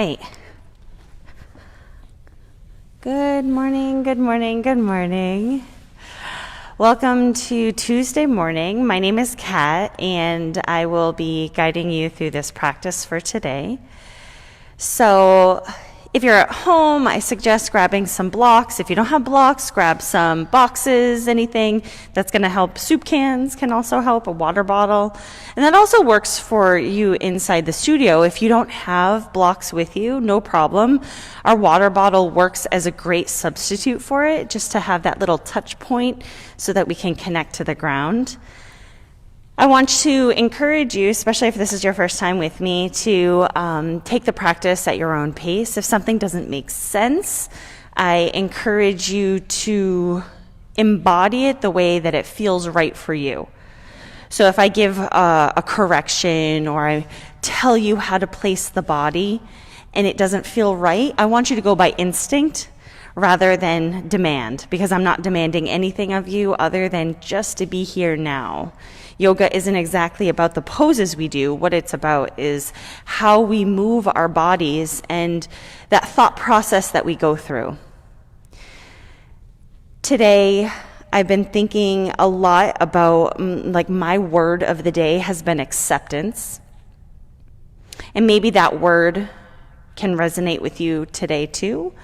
right. Good morning, good morning, good morning. Welcome to Tuesday morning. My name is Kat, and I will be guiding you through this practice for today. So, if you're at home, I suggest grabbing some blocks. If you don't have blocks, grab some boxes, anything that's going to help. Soup cans can also help, a water bottle. And that also works for you inside the studio. If you don't have blocks with you, no problem. Our water bottle works as a great substitute for it, just to have that little touch point so that we can connect to the ground. I want to encourage you, especially if this is your first time with me, to take the practice at your own pace. If something doesn't make sense, I encourage you to embody it the way that it feels right for you. So if I give a correction or I tell you how to place the body and it doesn't feel right, I want you to go by instinct rather than demand, because I'm not demanding anything of you other than just to be here now. Yoga isn't exactly about the poses we do. What it's about is how we move our bodies and that thought process that we go through. Today, I've been thinking a lot about, my word of the day has been acceptance. And maybe that word can resonate with you today too.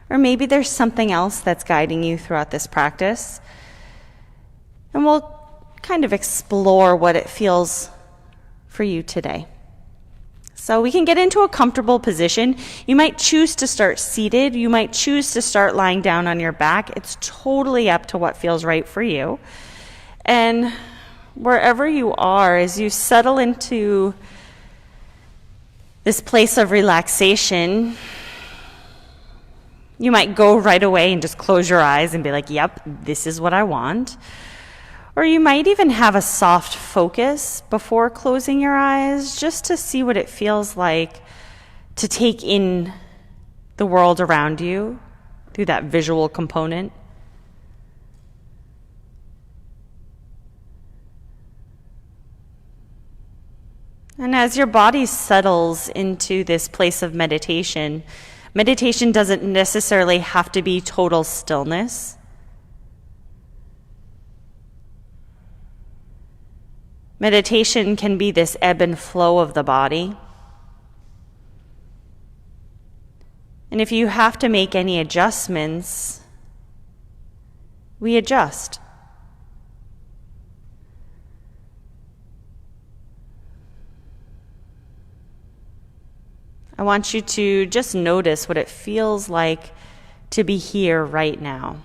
Or maybe there's something else that's guiding you throughout this practice. And we'll kind of explore what it feels for you today. So we can get into a comfortable position. You might choose to start seated. You might choose to start lying down on your back. It's totally up to what feels right for you. And wherever you are, as you settle into this place of relaxation, you might go right away and just close your eyes and be like, yep, this is what I want. Or you might even have a soft focus before closing your eyes, just to see what it feels like to take in the world around you through that visual component. And as your body settles into this place of meditation, meditation doesn't necessarily have to be total stillness. Meditation can be this ebb and flow of the body. And if you have to make any adjustments, we adjust. I want you to just notice what it feels like to be here right now.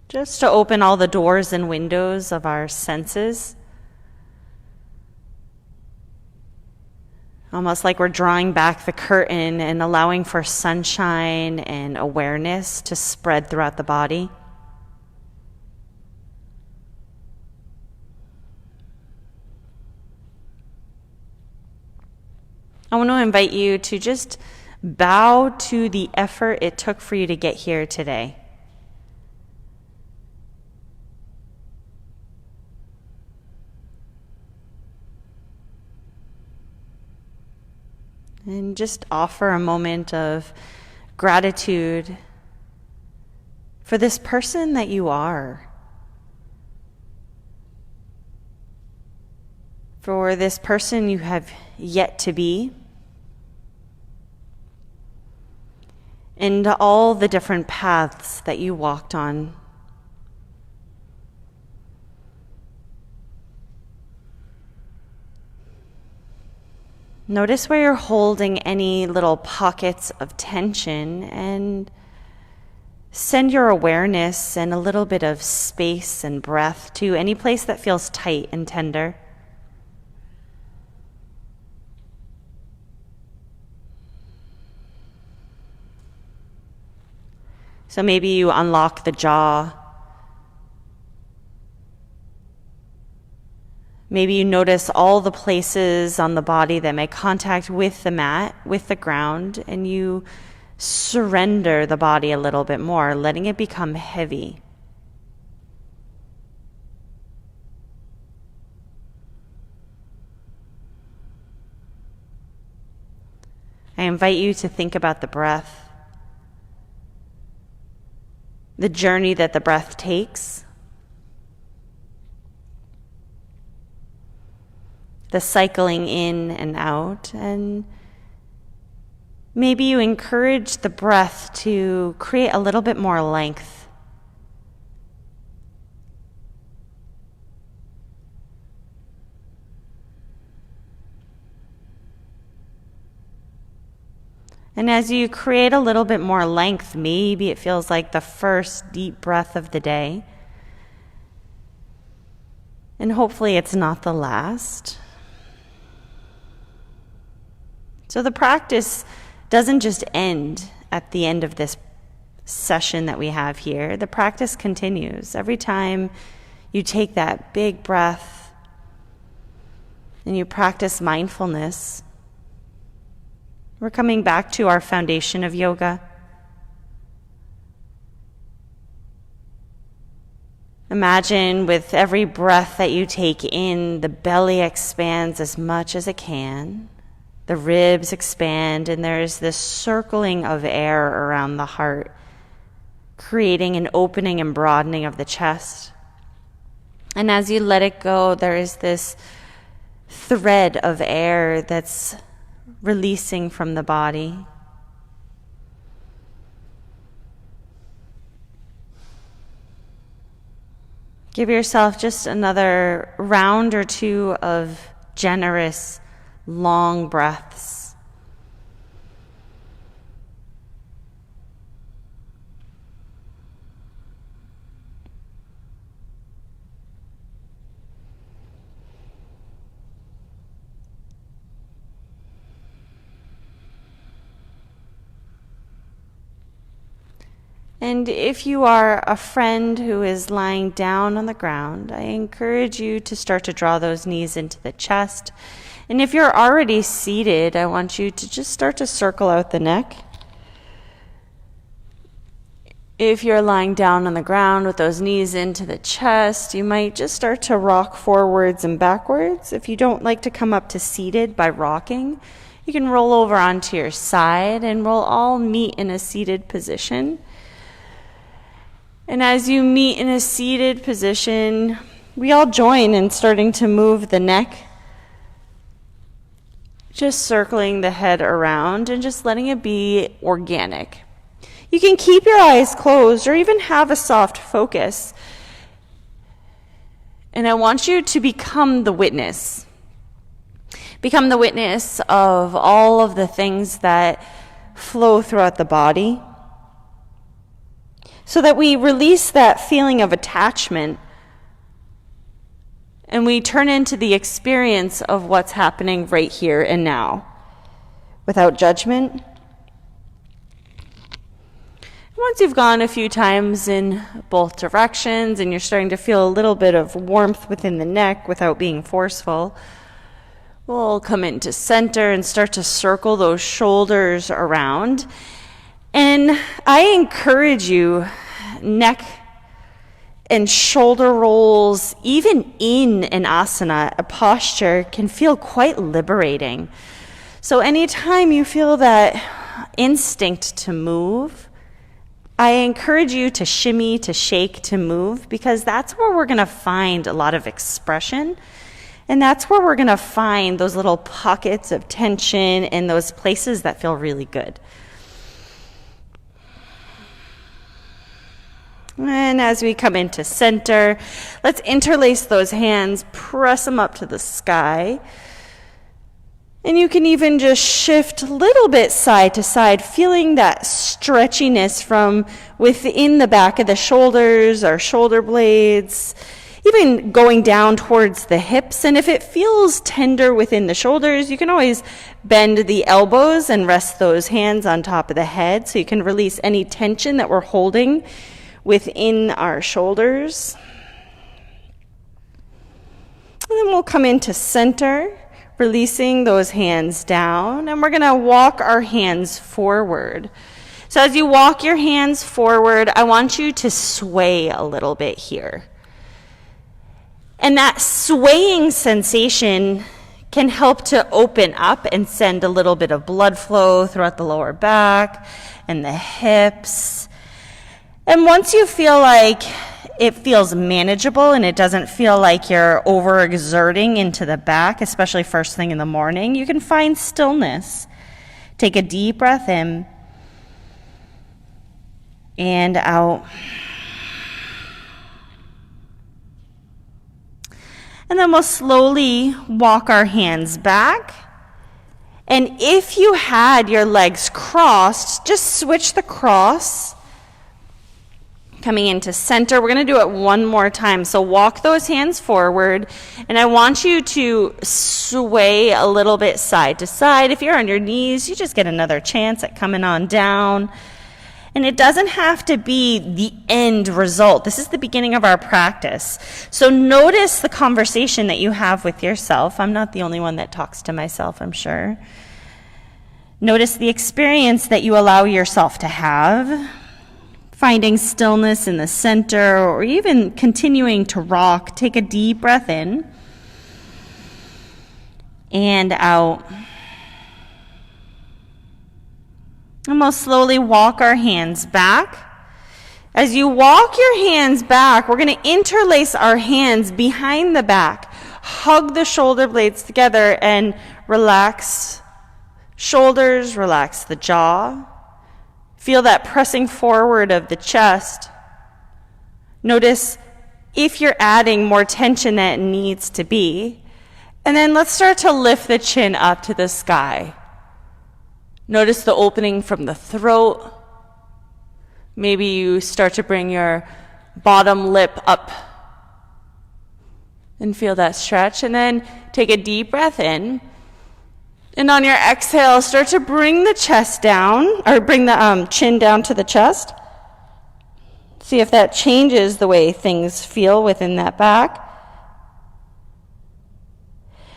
Just to open all the doors and windows of our senses. Almost like we're drawing back the curtain and allowing for sunshine and awareness to spread throughout the body. I want to invite you to just bow to the effort it took for you to get here today. And just offer a moment of gratitude for this person that you are. For this person you have yet to be. And all the different paths that you walked on. Notice where you're holding any little pockets of tension, and send your awareness and a little bit of space and breath to any place that feels tight and tender. So maybe you unlock the jaw. Maybe you notice all the places on the body that make contact with the mat, with the ground, and you surrender the body a little bit more, letting it become heavy. invite you to think about the breath, the journey that the breath takes, the cycling in and out, and maybe you encourage the breath to create a little bit more length. And as you create a little bit more length, maybe it feels like the first deep breath of the day. And hopefully it's not the last. So the practice doesn't just end at the end of this session that we have here. The practice continues. Every time you take that big breath and you practice mindfulness, we're coming back to our foundation of yoga. Imagine with every breath that you take in, the belly expands as much as it can. The ribs expand, and there's this circling of air around the heart, creating an opening and broadening of the chest. And as you let it go, there is this thread of air that's releasing from the body. Give yourself just another round or two of generous, long breaths. And if you are a friend who is lying down on the ground, I encourage you to start to draw those knees into the chest. And if you're already seated, I want you to just start to circle out the neck. If you're lying down on the ground with those knees into the chest, you might just start to rock forwards and backwards. If you don't like to come up to seated by rocking, you can roll over onto your side, and we'll all meet in a seated position. And as you meet in a seated position, we all join in starting to move the neck, just circling the head around and just letting it be organic. You can keep your eyes closed or even have a soft focus. And I want you to become the witness. Become the witness of all of the things that flow throughout the body, so that we release that feeling of attachment and we turn into the experience of what's happening right here and now, without judgment. Once you've gone a few times in both directions and you're starting to feel a little bit of warmth within the neck without being forceful, we'll come into center and start to circle those shoulders around. And I encourage you, neck and shoulder rolls, even in an asana, a posture can feel quite liberating. So anytime you feel that instinct to move, I encourage you to shimmy, to shake, to move, because that's where we're going to find a lot of expression. And that's where we're going to find those little pockets of tension and those places that feel really good. And as we come into center, let's interlace those hands, press them up to the sky. And you can even just shift a little bit side to side, feeling that stretchiness from within the back of the shoulders, our shoulder blades, even going down towards the hips. And if it feels tender within the shoulders, you can always bend the elbows and rest those hands on top of the head so you can release any tension that we're holding within our shoulders. And then we'll come into center, releasing those hands down, and we're going to walk our hands forward. So as you walk your hands forward, I want you to sway a little bit here. And that swaying sensation can help to open up and send a little bit of blood flow throughout the lower back and the hips. And once you feel like it feels manageable and it doesn't feel like you're overexerting into the back, especially first thing in the morning, you can find stillness. Take a deep breath in and out. And then we'll slowly walk our hands back. And if you had your legs crossed, just switch the cross. Coming into center. We're going to do it one more time. So walk those hands forward, and I want you to sway a little bit side to side. If you're on your knees, you just get another chance at coming on down. And it doesn't have to be the end result. This is the beginning of our practice. So notice the conversation that you have with yourself. I'm not the only one that talks to myself, I'm sure. Notice the experience that you allow yourself to have. Finding stillness in the center, or even continuing to rock. Take a deep breath in and out. And we'll slowly walk our hands back. As you walk your hands back, we're going to interlace our hands behind the back. Hug the shoulder blades together and relax shoulders, relax the jaw. Feel that pressing forward of the chest. Notice if you're adding more tension than it needs to be. And then let's start to lift the chin up to the sky. Notice the opening from the throat. Maybe you start to bring your bottom lip up and feel that stretch. And then take a deep breath in. And on your exhale, start to bring the chest down, or bring the chin down to the chest. See if that changes the way things feel within that back.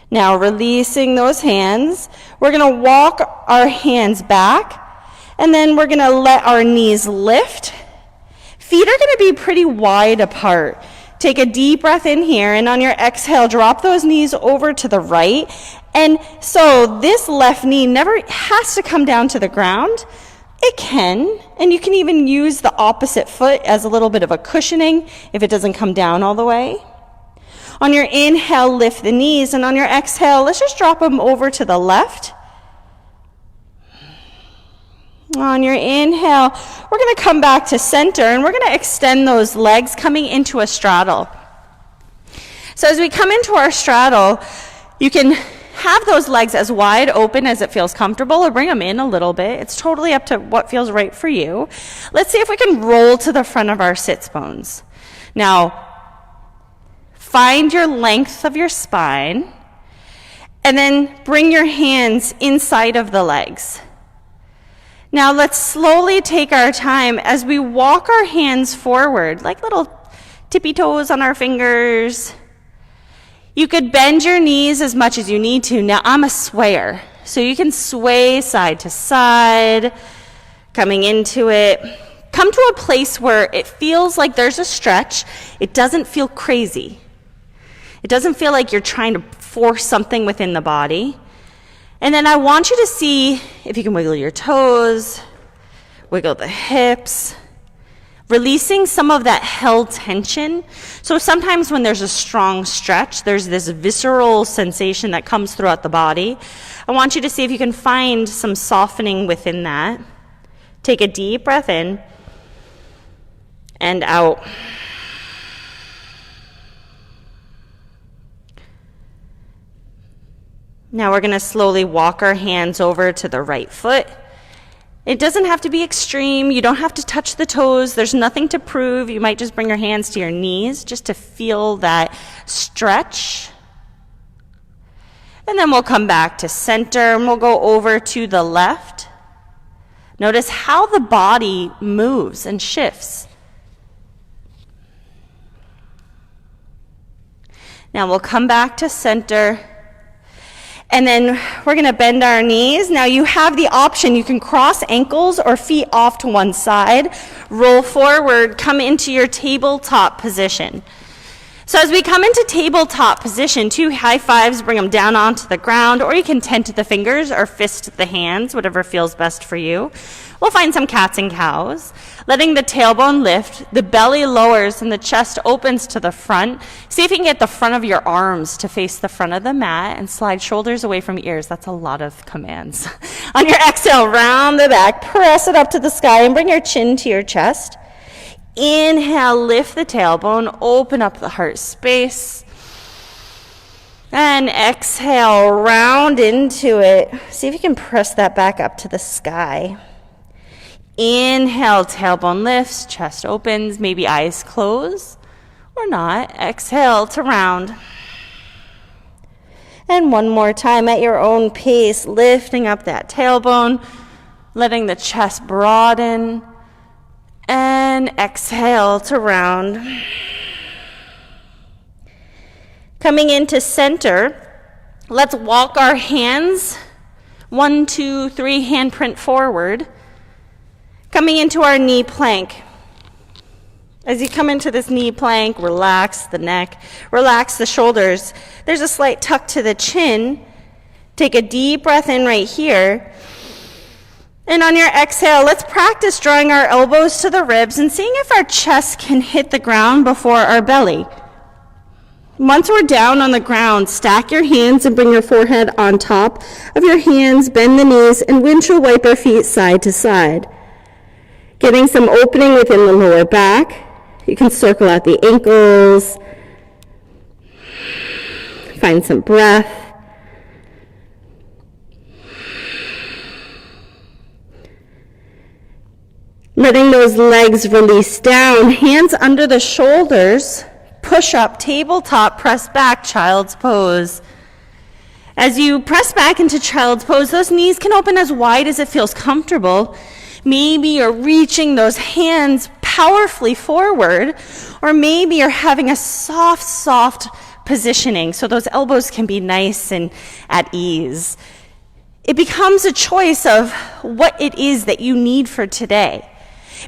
Now, releasing those hands, we're going to walk our hands back, and then we're going to let our knees lift. Feet are going to be pretty wide apart. Take a deep breath in here, and on your exhale, drop those knees over to the right. And so this left knee never has to come down to the ground. It can, and you can even use the opposite foot as a little bit of a cushioning if it doesn't come down all the way. On your inhale, lift the knees, and on your exhale, let's just drop them over to the left. On your inhale, we're going to come back to center, and we're going to extend those legs coming into a straddle. So as we come into our straddle, you can have those legs as wide open as it feels comfortable, or bring them in a little bit. It's totally up to what feels right for you. Let's see if we can roll to the front of our sits bones. Now, find your length of your spine, and then bring your hands inside of the legs. Now let's slowly take our time as we walk our hands forward, like little tippy toes on our fingers. You could bend your knees as much as you need to. Now I'm a swayer, so you can sway side to side, coming into it. Come to a place where it feels like there's a stretch. It doesn't feel crazy. It doesn't feel like you're trying to force something within the body. And then I want you to see if you can wiggle your toes, wiggle the hips, releasing some of that held tension. So sometimes when there's a strong stretch, there's this visceral sensation that comes throughout the body. I want you to see if you can find some softening within that. Take a deep breath in and out. Now we're going to slowly walk our hands over to the right foot. It doesn't have to be extreme. You don't have to touch the toes. There's nothing to prove. You might just bring your hands to your knees just to feel that stretch. And then we'll come back to center, and we'll go over to the left. Notice how the body moves and shifts. Now we'll come back to center. And then we're going to bend our knees. Now you have the option. You can cross ankles or feet off to one side. Roll forward. Come into your tabletop position. So as we come into tabletop position, 2 high fives, bring them down onto the ground, or you can tent the fingers or fist the hands, whatever feels best for you. We'll find some cats and cows. Letting the tailbone lift, the belly lowers and the chest opens to the front. See if you can get the front of your arms to face the front of the mat and slide shoulders away from ears. That's a lot of commands. On your exhale, round the back, press it up to the sky and bring your chin to your chest. Inhale, lift the tailbone, open up the heart space. And exhale, round into it. See if you can press that back up to the sky. Inhale, tailbone lifts, chest opens, maybe eyes close or not. Exhale to round. And one more time at your own pace, lifting up that tailbone, letting the chest broaden. And exhale to round. Coming into center, let's walk our hands 1, 2, 3 handprint forward. Coming into our knee plank. As you come into this knee plank, relax the neck, relax the shoulders. There's a slight tuck to the chin. Take a deep breath in right here. And on your exhale, let's practice drawing our elbows to the ribs and seeing if our chest can hit the ground before our belly. Once we're down on the ground, stack your hands and bring your forehead on top of your hands, bend the knees, and windshield wiper feet side to side. Getting some opening within the lower back. You can circle out the ankles. Find some breath. Letting those legs release down, hands under the shoulders, push up, tabletop, press back, child's pose. As you press back into child's pose, those knees can open as wide as it feels comfortable. Maybe you're reaching those hands powerfully forward, or maybe you're having a soft positioning so those elbows can be nice and at ease. It becomes a choice of what it is that you need for today.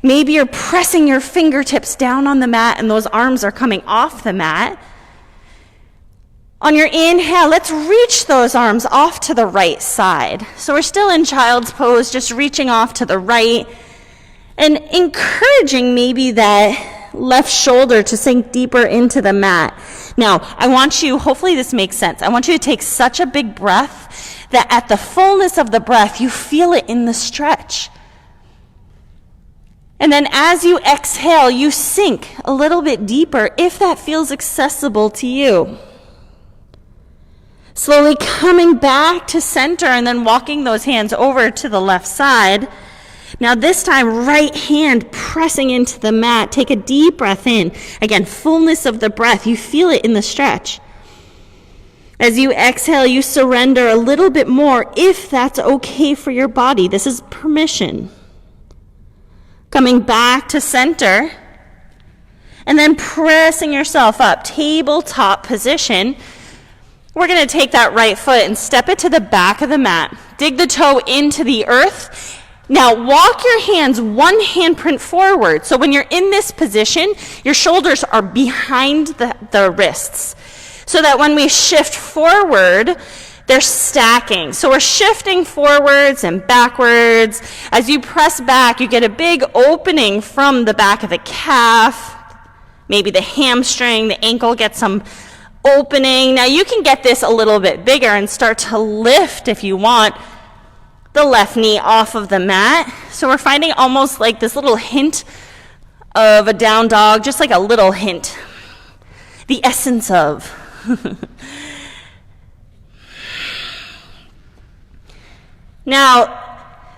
Maybe you're pressing your fingertips down on the mat and those arms are coming off the mat. On your inhale, let's reach those arms off to the right side. So we're still in child's pose, just reaching off to the right and encouraging maybe that left shoulder to sink deeper into the mat. Now, I want you, hopefully this makes sense, I want you to take such a big breath that at the fullness of the breath, you feel it in the stretch. And then as you exhale, you sink a little bit deeper if that feels accessible to you. Slowly coming back to center and then walking those hands over to the left side. Now this time, right hand pressing into the mat. Take a deep breath in. Again, fullness of the breath. You feel it in the stretch. As you exhale, you surrender a little bit more if that's okay for your body. This is permission. Coming back to center, and then pressing yourself up, tabletop position. We're going to take that right foot and step it to the back of the mat. Dig the toe into the earth. Now walk your hands 1 handprint forward. So when you're in this position, your shoulders are behind the wrists. So that when we shift forward, they're stacking. So we're shifting forwards and backwards. As you press back, you get a big opening from the back of the calf, maybe the hamstring, the ankle gets some opening. Now you can get this a little bit bigger and start to lift if you want the left knee off of the mat. So we're finding almost like this little hint of a down dog, just like a little hint. The essence of. Now,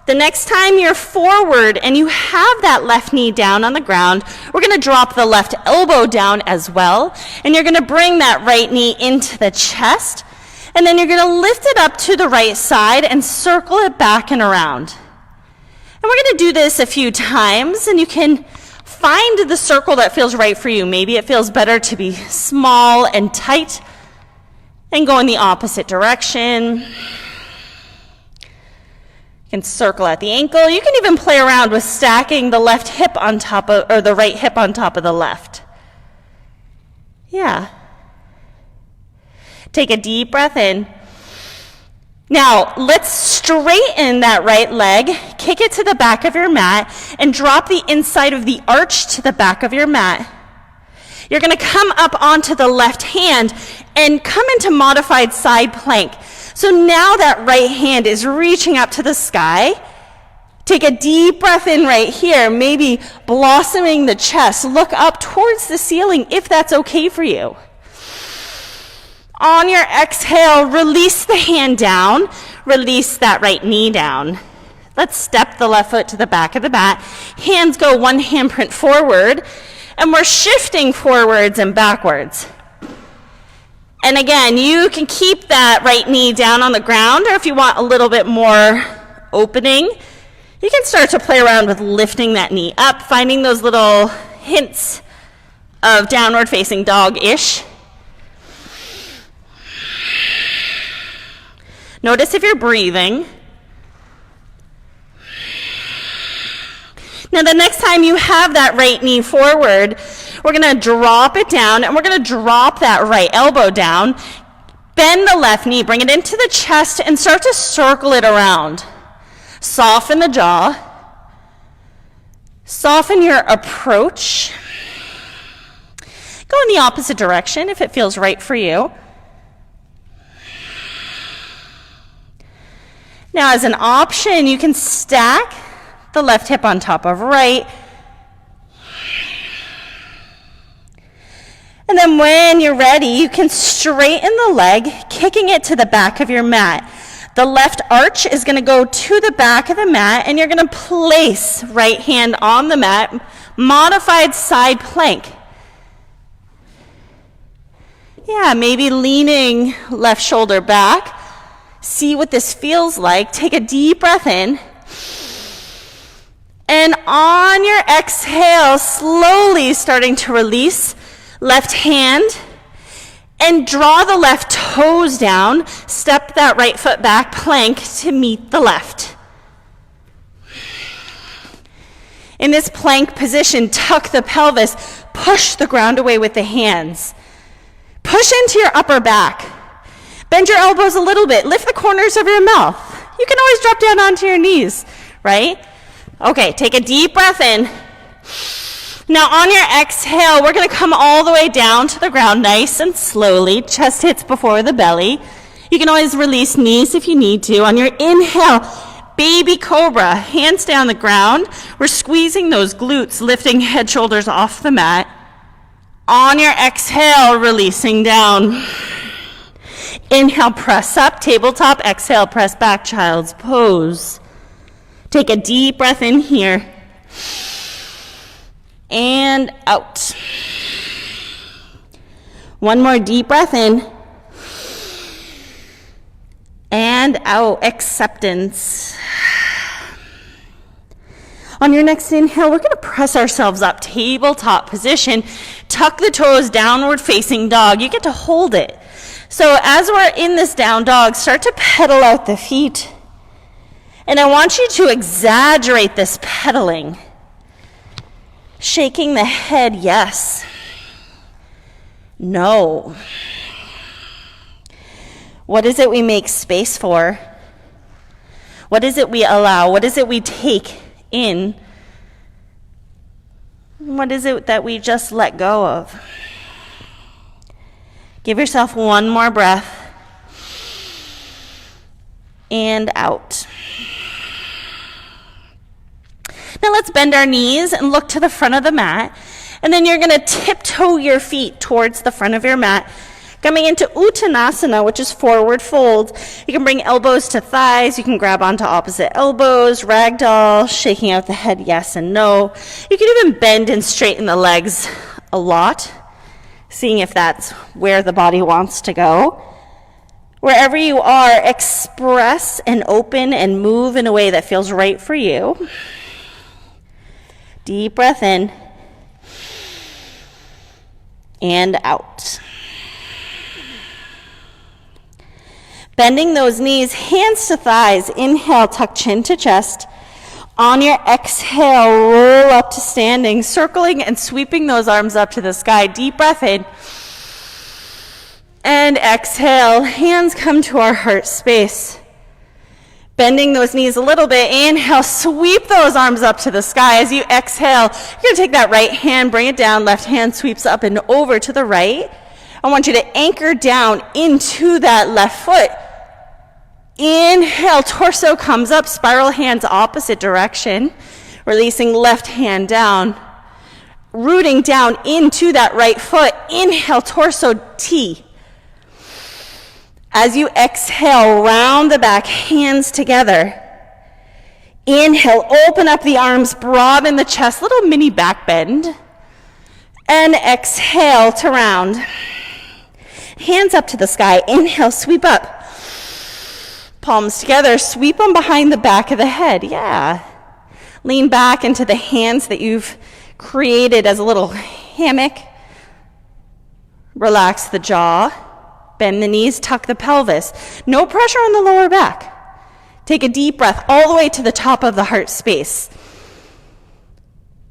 the next time you're forward and you have that left knee down on the ground, we're going to drop the left elbow down as well. And you're going to bring that right knee into the chest. And then you're going to lift it up to the right side and circle it back and around. And we're going to do this a few times, and you can find the circle that feels right for you. Maybe it feels better to be small and tight and go in the opposite direction. You can circle at the ankle. You can even play around with stacking the left hip on top of, or the right hip on top of the left. Yeah. Take a deep breath in. Now, let's straighten that right leg, kick it to the back of your mat, and drop the inside of the arch to the back of your mat. You're going to come up onto the left hand and come into modified side plank. So now that right hand is reaching up to the sky. Take a deep breath in right here, maybe blossoming the chest. Look up towards the ceiling if that's okay for you. On your exhale, release the hand down, release that right knee down. Let's step the left foot to the back of the mat. Hands go one handprint forward, and we're shifting forwards and backwards. And again, you can keep that right knee down on the ground, or if you want a little bit more opening, you can start to play around with lifting that knee up, finding those little hints of downward facing dog-ish. Notice if you're breathing. Now the next time you have that right knee forward, we're going to drop it down, and we're going to drop that right elbow down. Bend the left knee, bring it into the chest, and start to circle it around. Soften the jaw. Soften your approach. Go in the opposite direction if it feels right for you. Now, as an option, you can stack the left hip on top of right. And then when you're ready, you can straighten the leg, kicking it to the back of your mat. The left arch is going to go to the back of the mat, and you're going to place right hand on the mat, modified side plank. Yeah, maybe leaning left shoulder back. See what this feels like. Take a deep breath in. And on your exhale, slowly starting to release left hand and draw the left toes down. Step that right foot back, plank to meet the left. In this plank position, tuck the pelvis, push the ground away with the hands. Push into your upper back. Bend your elbows a little bit. Lift the corners of your mouth. You can always drop down onto your knees, right? Okay, take a deep breath in. Now on your exhale, we're going to come all the way down to the ground nice and slowly. Chest hits before the belly. You can always release knees if you need to. On your inhale, baby cobra. Hands stay on the ground. We're squeezing those glutes, lifting head, shoulders off the mat. On your exhale, releasing down. Inhale, press up, tabletop. Exhale, press back, child's pose. Take a deep breath in here. And out. One more deep breath in. And out. Acceptance. On your next inhale, we're going to press ourselves up, tabletop position. Tuck the toes, downward facing dog. You get to hold it. So as we're in this down dog, start to pedal out the feet. And I want you to exaggerate this pedaling. Shaking the head, yes. No. What is it we make space for? What is it we allow? What is it we take in? What is it that we just let go of? Give yourself one more breath. And out. Now let's bend our knees and look to the front of the mat. And then you're going to tiptoe your feet towards the front of your mat. Coming into Uttanasana, which is forward fold. You can bring elbows to thighs. You can grab onto opposite elbows, ragdoll, shaking out the head yes and no. You can even bend and straighten the legs a lot, seeing if that's where the body wants to go. Wherever you are, express and open and move in a way that feels right for you. Deep breath in and out. Bending those knees, hands to thighs. Inhale, tuck chin to chest. On your exhale, roll up to standing, circling and sweeping those arms up to the sky. Deep breath in. And exhale, hands come to our heart space. Bending those knees a little bit. Inhale, sweep those arms up to the sky. As you exhale, you're going to take that right hand, bring it down. Left hand sweeps up and over to the right. I want you to anchor down into that left foot. Inhale, torso comes up, spiral hands opposite direction. Releasing left hand down. Rooting down into that right foot. Inhale, torso T. As you exhale, round the back, hands together. Inhale, open up the arms, broaden the chest, little mini back bend. And exhale to round. Hands up to the sky. Inhale, sweep up. Palms together, sweep them behind the back of the head. Yeah. Lean back into the hands that you've created as a little hammock. Relax the jaw. Bend the knees, tuck the pelvis. No pressure on the lower back. Take a deep breath all the way to the top of the heart space.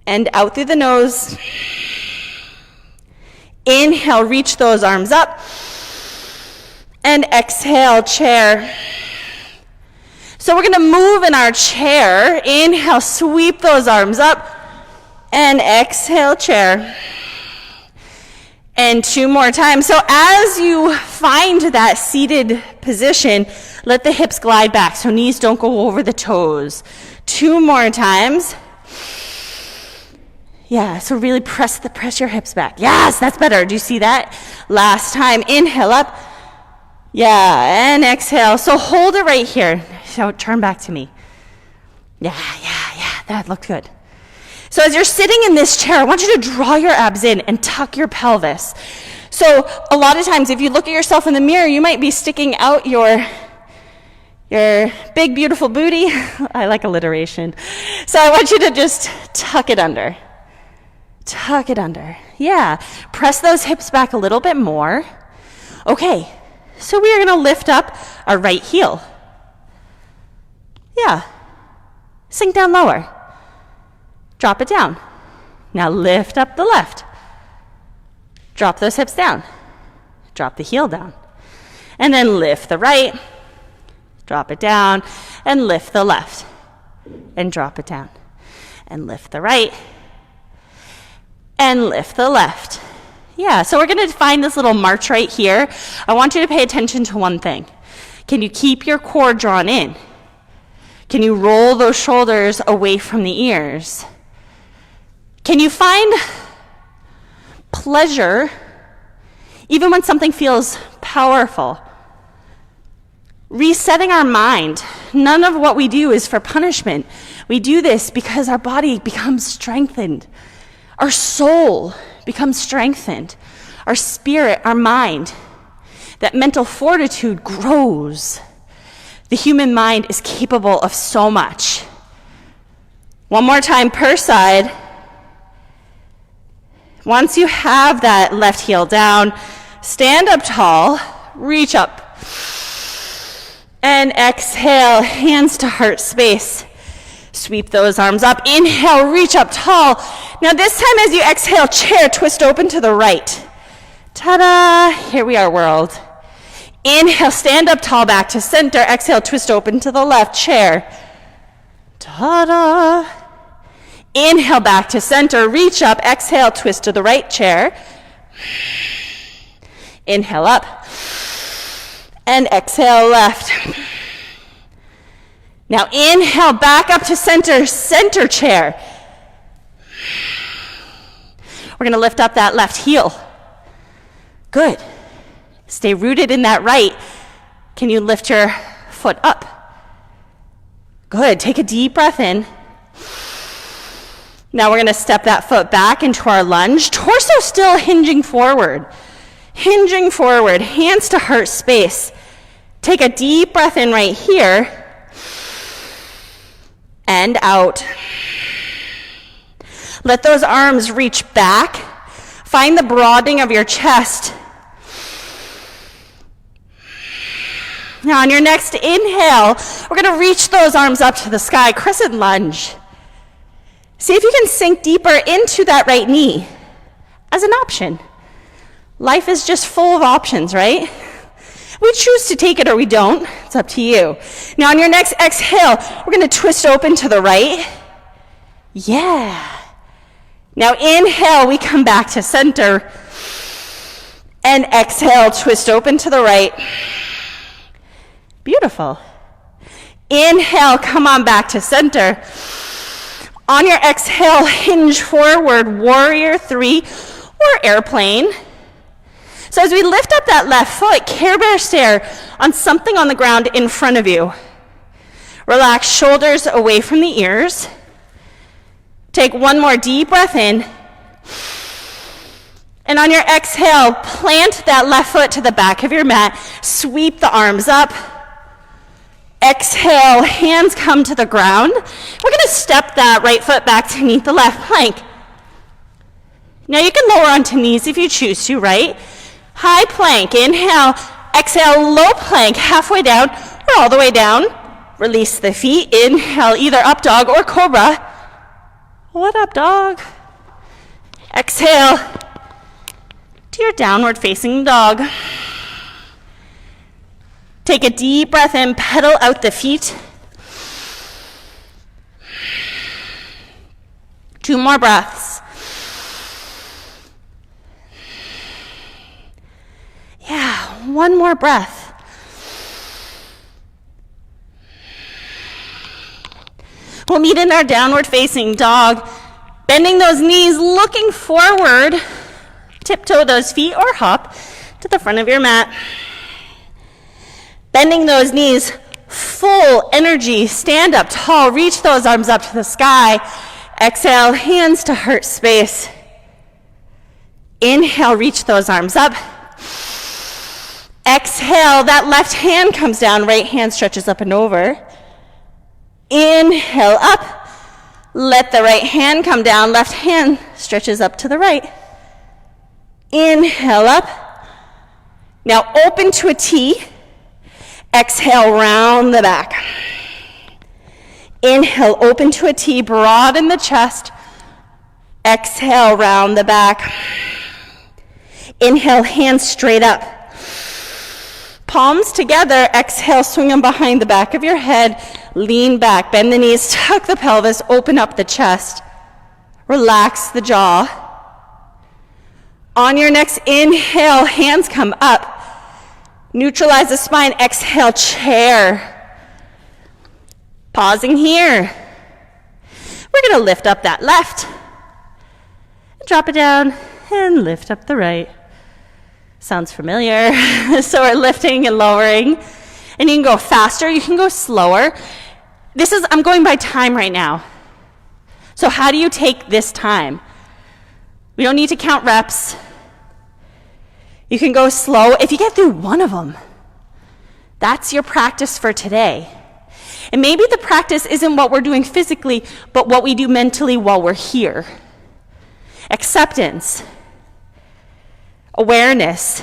And out through the nose. Inhale, reach those arms up. And exhale, chair. So we're going to move in our chair. Inhale, sweep those arms up. And exhale, chair. And 2 more times. So as you find that seated position, let the hips glide back so knees don't go over the toes. 2 more times. Yeah, so really press your hips back. Yes, that's better. Do you see that? Last time. Inhale up. Yeah, and exhale. So hold it right here. So turn back to me. Yeah. That looked good. So as you're sitting in this chair, I want you to draw your abs in and tuck your pelvis. So a lot of times, if you look at yourself in the mirror, you might be sticking out your big, beautiful booty. I like alliteration. So I want you to just tuck it under. Tuck it under. Yeah. Press those hips back a little bit more. Okay. So we are going to lift up our right heel. Yeah. Sink down lower. Drop it down. Now lift up the left. Drop those hips down. Drop the heel down. And then lift the right. Drop it down. And lift the left. And drop it down. And lift the right. And lift the left. Yeah, so we're going to find this little march right here. I want you to pay attention to one thing. Can you keep your core drawn in? Can you roll those shoulders away from the ears? Can you find pleasure even when something feels powerful? Resetting our mind. None of what we do is for punishment. We do this because our body becomes strengthened. Our soul becomes strengthened. Our spirit, our mind, that mental fortitude grows. The human mind is capable of so much. One more time per side. Once you have that left heel down, stand up tall, reach up, and exhale, hands to heart space. Sweep those arms up. Inhale, reach up tall. Now this time as you exhale, chair, twist open to the right. Ta-da! Here we are, world. Inhale, stand up tall, back to center. Exhale, twist open to the left, chair. Ta-da! Inhale, back to center, reach up. Exhale, twist to the right, chair. Inhale up. And exhale, left. Now inhale, back up to center, center chair. We're going to lift up that left heel. Good. Stay rooted in that right. Can you lift your foot up? Good. Take a deep breath in. Now we're going to step that foot back into our lunge. Torso still hinging forward. Hinging forward. Hands to heart space. Take a deep breath in right here. And out. Let those arms reach back. Find the broadening of your chest. Now on your next inhale, we're going to reach those arms up to the sky, crescent lunge. See if you can sink deeper into that right knee as an option. Life is just full of options, right? We choose to take it or we don't. It's up to you. Now on your next exhale, we're going to twist open to the right. Yeah. Now inhale, we come back to center. And exhale, twist open to the right. Beautiful. Inhale, come on back to center. On your exhale, hinge forward, warrior 3 or airplane. So as we lift up that left foot, Care Bear stare on something on the ground in front of you. Relax shoulders away from the ears. Take one more deep breath in. And on your exhale, plant that left foot to the back of your mat. Sweep the arms up. Exhale, hands come to the ground. We're going to step that right foot back to meet the left plank. Now you can lower onto knees if you choose to, right? High plank, inhale. Exhale, low plank, halfway down or all the way down. Release the feet. Inhale, either up dog or cobra. What up, dog? Exhale to your downward facing dog. Take a deep breath in, pedal out the feet. 2 more breaths. Yeah, 1 more breath. We'll meet in our downward facing dog, bending those knees, looking forward. Tiptoe those feet or hop to the front of your mat. Bending those knees, full energy, stand up tall, reach those arms up to the sky. Exhale, hands to heart space. Inhale, reach those arms up. Exhale, that left hand comes down, right hand stretches up and over. Inhale up, let the right hand come down, left hand stretches up to the right. Inhale up. Now open to a T. Exhale, round the back. Inhale, open to a T, broaden the chest. Exhale, round the back. Inhale, hands straight up. Palms together. Exhale, swing them behind the back of your head. Lean back, bend the knees, tuck the pelvis, open up the chest. Relax the jaw. On your next inhale, hands come up. Neutralize the spine. Exhale, chair. Pausing here. We're going to lift up that left. Drop it down and lift up the right. Sounds familiar. So we're lifting and lowering. And you can go faster, you can go slower. I'm going by time right now. So how do you take this time? We don't need to count reps. You can go slow. If you get through one of them, that's your practice for today. And maybe the practice isn't what we're doing physically, but what we do mentally while we're here. Acceptance. Awareness.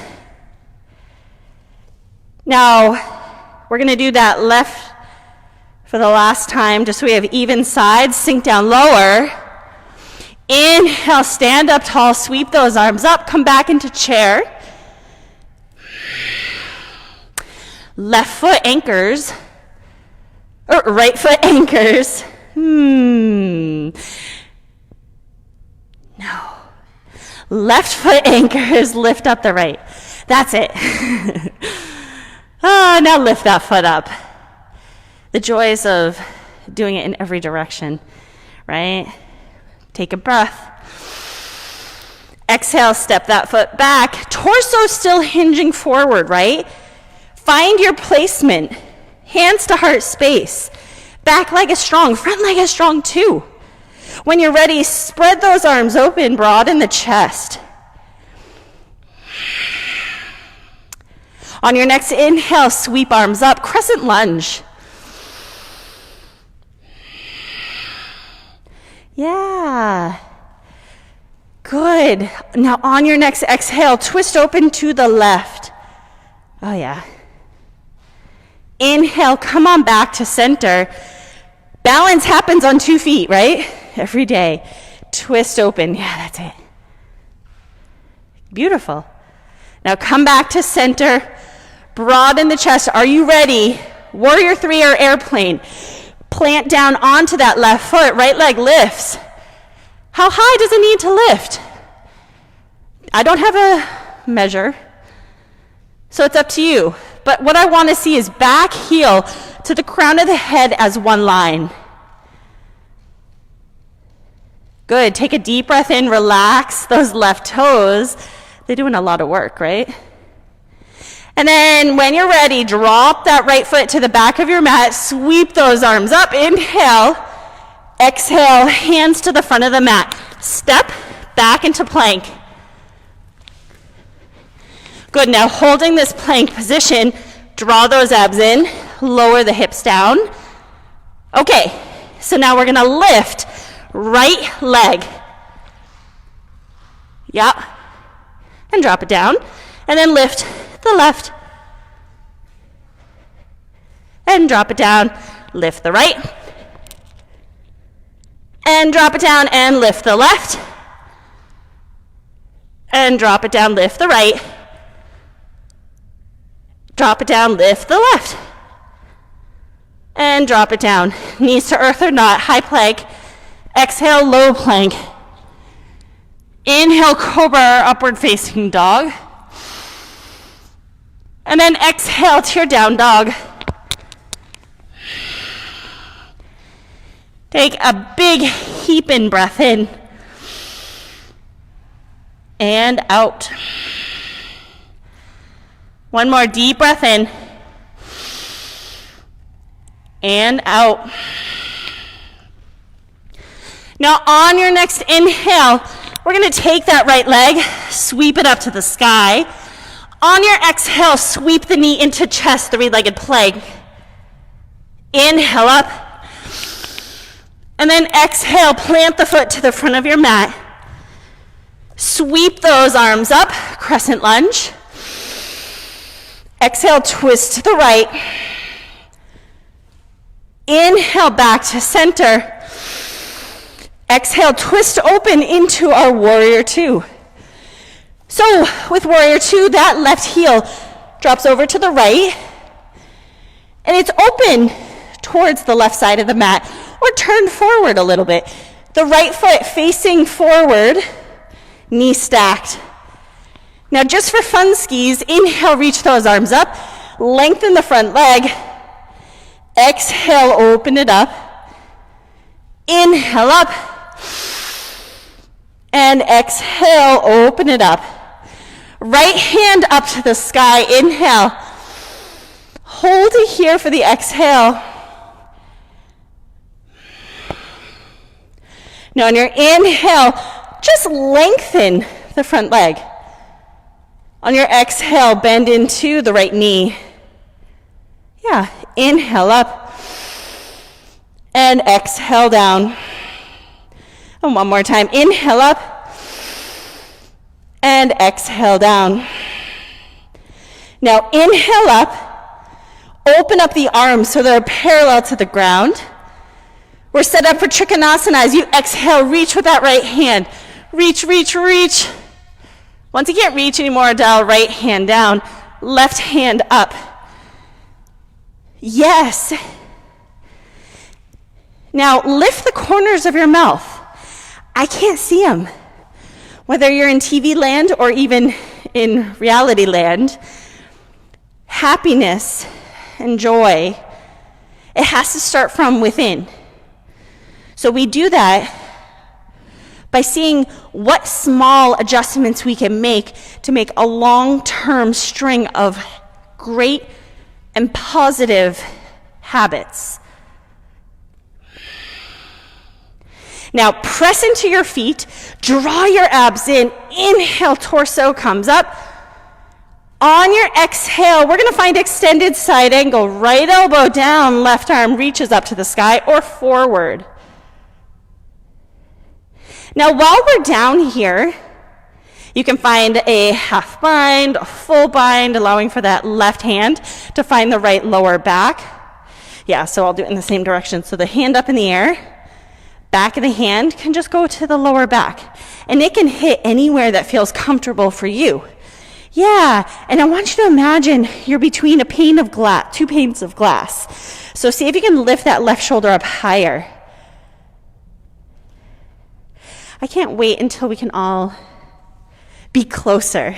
Now, we're going to do that left for the last time, just so we have even sides. Sink down lower. Inhale, stand up tall, sweep those arms up, come back into chair. Left foot anchors, or right foot anchors. No. Left foot anchors, lift up the right. That's it. Now lift that foot up. The joys of doing it in every direction, right? Take a breath. Exhale, step that foot back. Torso still hinging forward, right? Find your placement. Hands to heart space. Back leg is strong. Front leg is strong too. When you're ready, spread those arms open, broaden the chest. On your next inhale, sweep arms up, crescent lunge. Yeah. Good. Now on your next exhale, twist open to the left. Oh yeah. Inhale, come on back to center. Balance happens on 2 feet, right? Every day. Twist open. Yeah, that's it. Beautiful. Now come back to center. Broaden the chest. Are you ready? Warrior 3 or airplane. Plant down onto that left foot. Right leg lifts. How high does it need to lift? I don't have a measure, so it's up to you. But what I want to see is back heel to the crown of the head as one line. Good. Take a deep breath in. Relax those left toes. They're doing a lot of work, right? And then when you're ready, drop that right foot to the back of your mat. Sweep those arms up. Inhale. Exhale. Hands to the front of the mat. Step back into plank. Good. Now holding this plank position, draw those abs in. Lower the hips down. Okay. So now we're going to lift right leg. Yeah. And drop it down. And then lift the left. And drop it down. Lift the right. And drop it down and lift the left. And drop it down, lift the right. Drop it down, lift the left. And drop it down. Knees to earth or not. High plank. Exhale, low plank. Inhale, cobra or upward facing dog. And then exhale to your down dog. Take a big heaping breath in. And out. One more deep breath in. And out. Now on your next inhale, we're going to take that right leg, sweep it up to the sky. On your exhale, sweep the knee into chest, three-legged plank. Inhale up. And then exhale, plant the foot to the front of your mat. Sweep those arms up, crescent lunge. Exhale, twist to the right. Inhale, back to center. Exhale, twist open into our warrior 2. So with warrior 2, that left heel drops over to the right, and it's open towards the left side of the mat, or turned forward a little bit. The right foot facing forward, knee stacked. Now just for fun skis, inhale, reach those arms up, lengthen the front leg. Exhale, open it up. Inhale up. And exhale, open it up. Right hand up to the sky, inhale. Hold it here for the exhale. Now on your inhale, just lengthen the front leg. On your exhale, bend into the right knee. Yeah, inhale up. And exhale down. And one more time, inhale up. And exhale down. Now inhale up. Open up the arms so they're parallel to the ground. We're set up for Trikonasana. As you exhale, reach with that right hand. Reach, reach, reach. Once you can't reach anymore, dial right hand down, left hand up. Yes. Now lift the corners of your mouth. I can't see them. Whether you're in TV land or even in reality land, happiness and joy, it has to start from within. So we do that by seeing what small adjustments we can make to make a long-term string of great and positive habits. Now press into your feet, draw your abs in, inhale, torso comes up. On your exhale, we're gonna find extended side angle, right elbow down, left arm reaches up to the sky or forward. Now while we're down here, you can find a half bind, a full bind, allowing for that left hand to find the right lower back. Yeah, so I'll do it in the same direction. So the hand up in the air, back of the hand can just go to the lower back. And it can hit anywhere that feels comfortable for you. Yeah, and I want you to imagine you're between a pane of glass, 2 panes of glass. So see if you can lift that left shoulder up higher. I can't wait until we can all be closer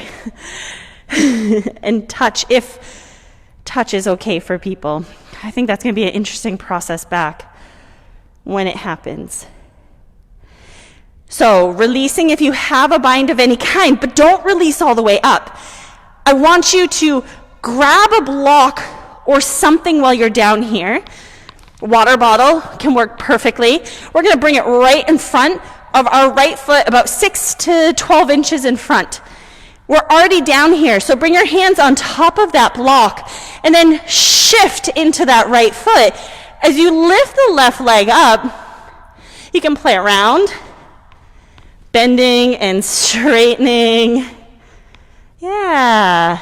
and touch, if touch is okay for people. I think that's going to be an interesting process back when it happens. So releasing if you have a bind of any kind, but don't release all the way up. I want you to grab a block or something while you're down here. Water bottle can work perfectly. We're going to bring it right in front of our right foot, about 6 to 12 inches in front. We're already down here, so bring your hands on top of that block and then shift into that right foot. As you lift the left leg up, you can play around, bending and straightening. Yeah.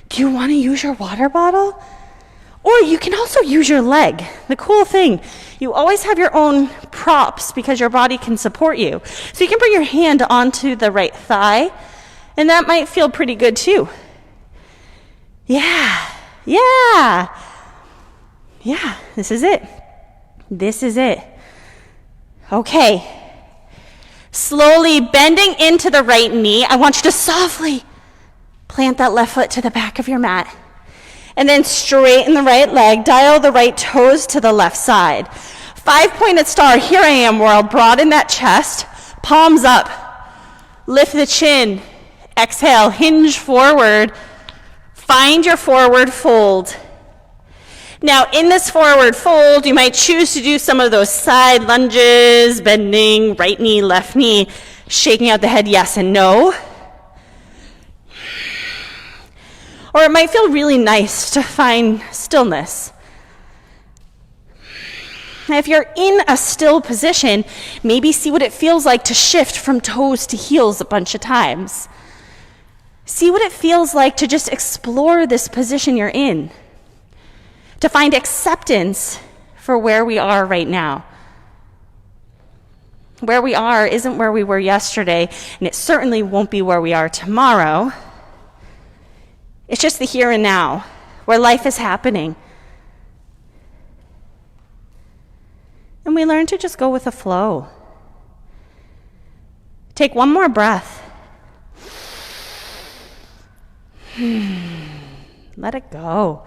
Do you want to use your water bottle? Or you can also use your leg. The cool thing, you always have your own props because your body can support you. So you can bring your hand onto the right thigh, and that might feel pretty good too. Yeah, this is it. Okay. Slowly bending into the right knee. I want you to softly plant that left foot to the back of your mat. And then straighten the right leg, dial the right toes to the left side. 5-pointed star, here I am, world. Broaden that chest, palms up. Lift the chin. Exhale, hinge forward. Find your forward fold. Now, in this forward fold, you might choose to do some of those side lunges, bending, right knee, left knee, shaking out the head, yes and no. Or it might feel really nice to find stillness. Now, if you're in a still position, maybe see what it feels like to shift from toes to heels a bunch of times. See what it feels like to just explore this position you're in, to find acceptance for where we are right now. Where we are isn't where we were yesterday, and it certainly won't be where we are tomorrow. It's just the here and now, where life is happening. And we learn to just go with the flow. Take one more breath. Let it go.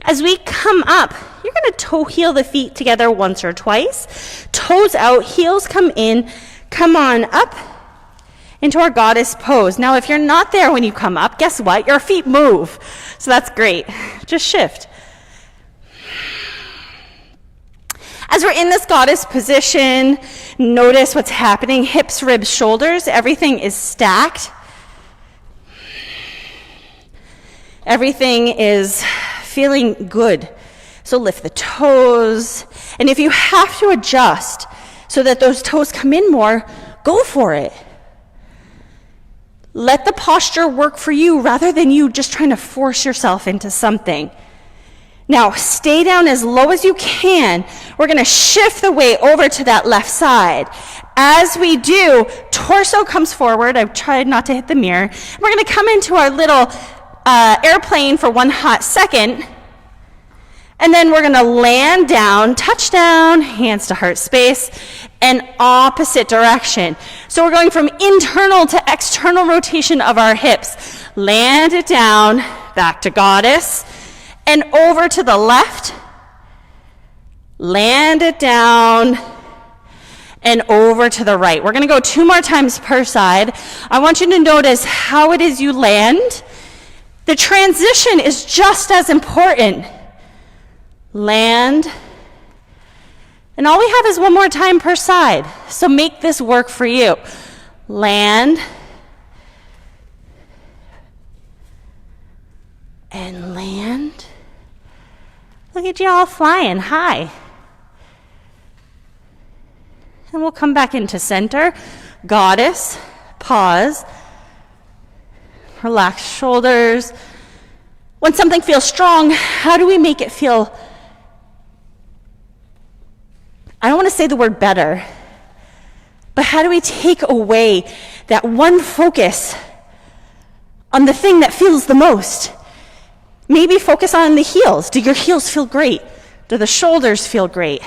As we come up, you're going to toe heel the feet together once or twice. Toes out, heels come in. Come on up into our goddess pose. Now, if you're not there when you come up, guess what? Your feet move. So that's great. Just shift. As we're in this goddess position, notice what's happening. Hips, ribs, shoulders, everything is stacked. Everything is feeling good. So lift the toes. And if you have to adjust so that those toes come in more, go for it. Let the posture work for you rather than you just trying to force yourself into something. Now, stay down as low as you can. We're going to shift the weight over to that left side. As we do, torso comes forward. I've tried not to hit the mirror. We're going to come into our little airplane for 1 hot second. And then we're going to land down, touchdown, hands to heart space, and opposite direction. So we're going from internal to external rotation of our hips. Land it down, back to goddess, and over to the left. Land it down, and over to the right. We're going to go 2 more times per side. I want you to notice how it is you land. The transition is just as important. Land. And all we have is 1 more time per side. So make this work for you. Land. And land. Look at you all flying high. And we'll come back into center. Goddess. Pause. Relax shoulders. When something feels strong, how do we make it feel? I don't want to say the word better, But how do we take away that one focus on the thing that feels the most? Maybe focus on the heels. Do your heels feel great? Do the shoulders feel great?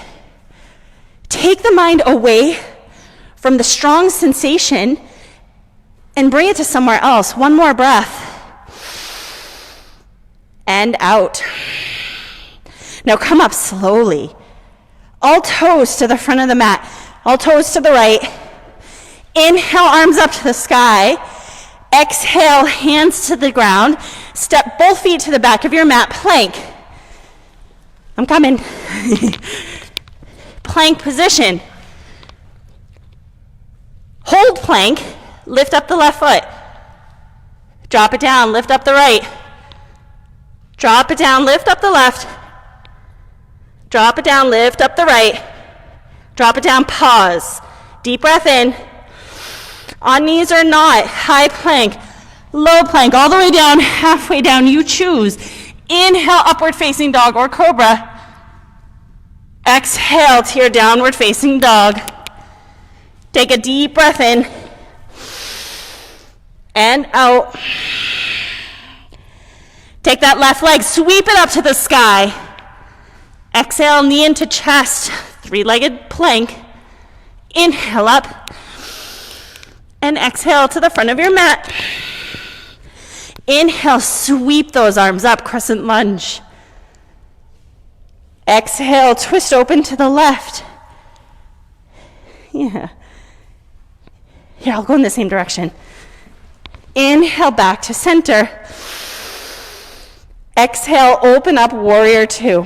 Take the mind away from the strong sensation and bring it to somewhere else. One more breath. And out. Now come up slowly. All toes to the front of the mat. All toes to the right. Inhale, arms up to the sky. Exhale, hands to the ground. Step both feet to the back of your mat. Plank. I'm coming. Plank position. Hold plank. Lift up the left foot. Drop it down. Lift up the right. Drop it down. Lift up the left. Drop it down. Lift up the right. Drop it down. Pause. Deep breath in. On knees or not. High plank. Low plank. All the way down. Halfway down. You choose. Inhale, upward facing dog or cobra. Exhale to your downward facing dog. Take a deep breath in. And out. Take that left leg, sweep it up to the sky. Exhale, knee into chest, three-legged plank. Inhale up. And exhale to the front of your mat. Inhale, sweep those arms up, crescent lunge. Exhale, twist open to the left. Yeah. Here, I'll go in the same direction. Inhale, back to center. Exhale, open up, warrior two.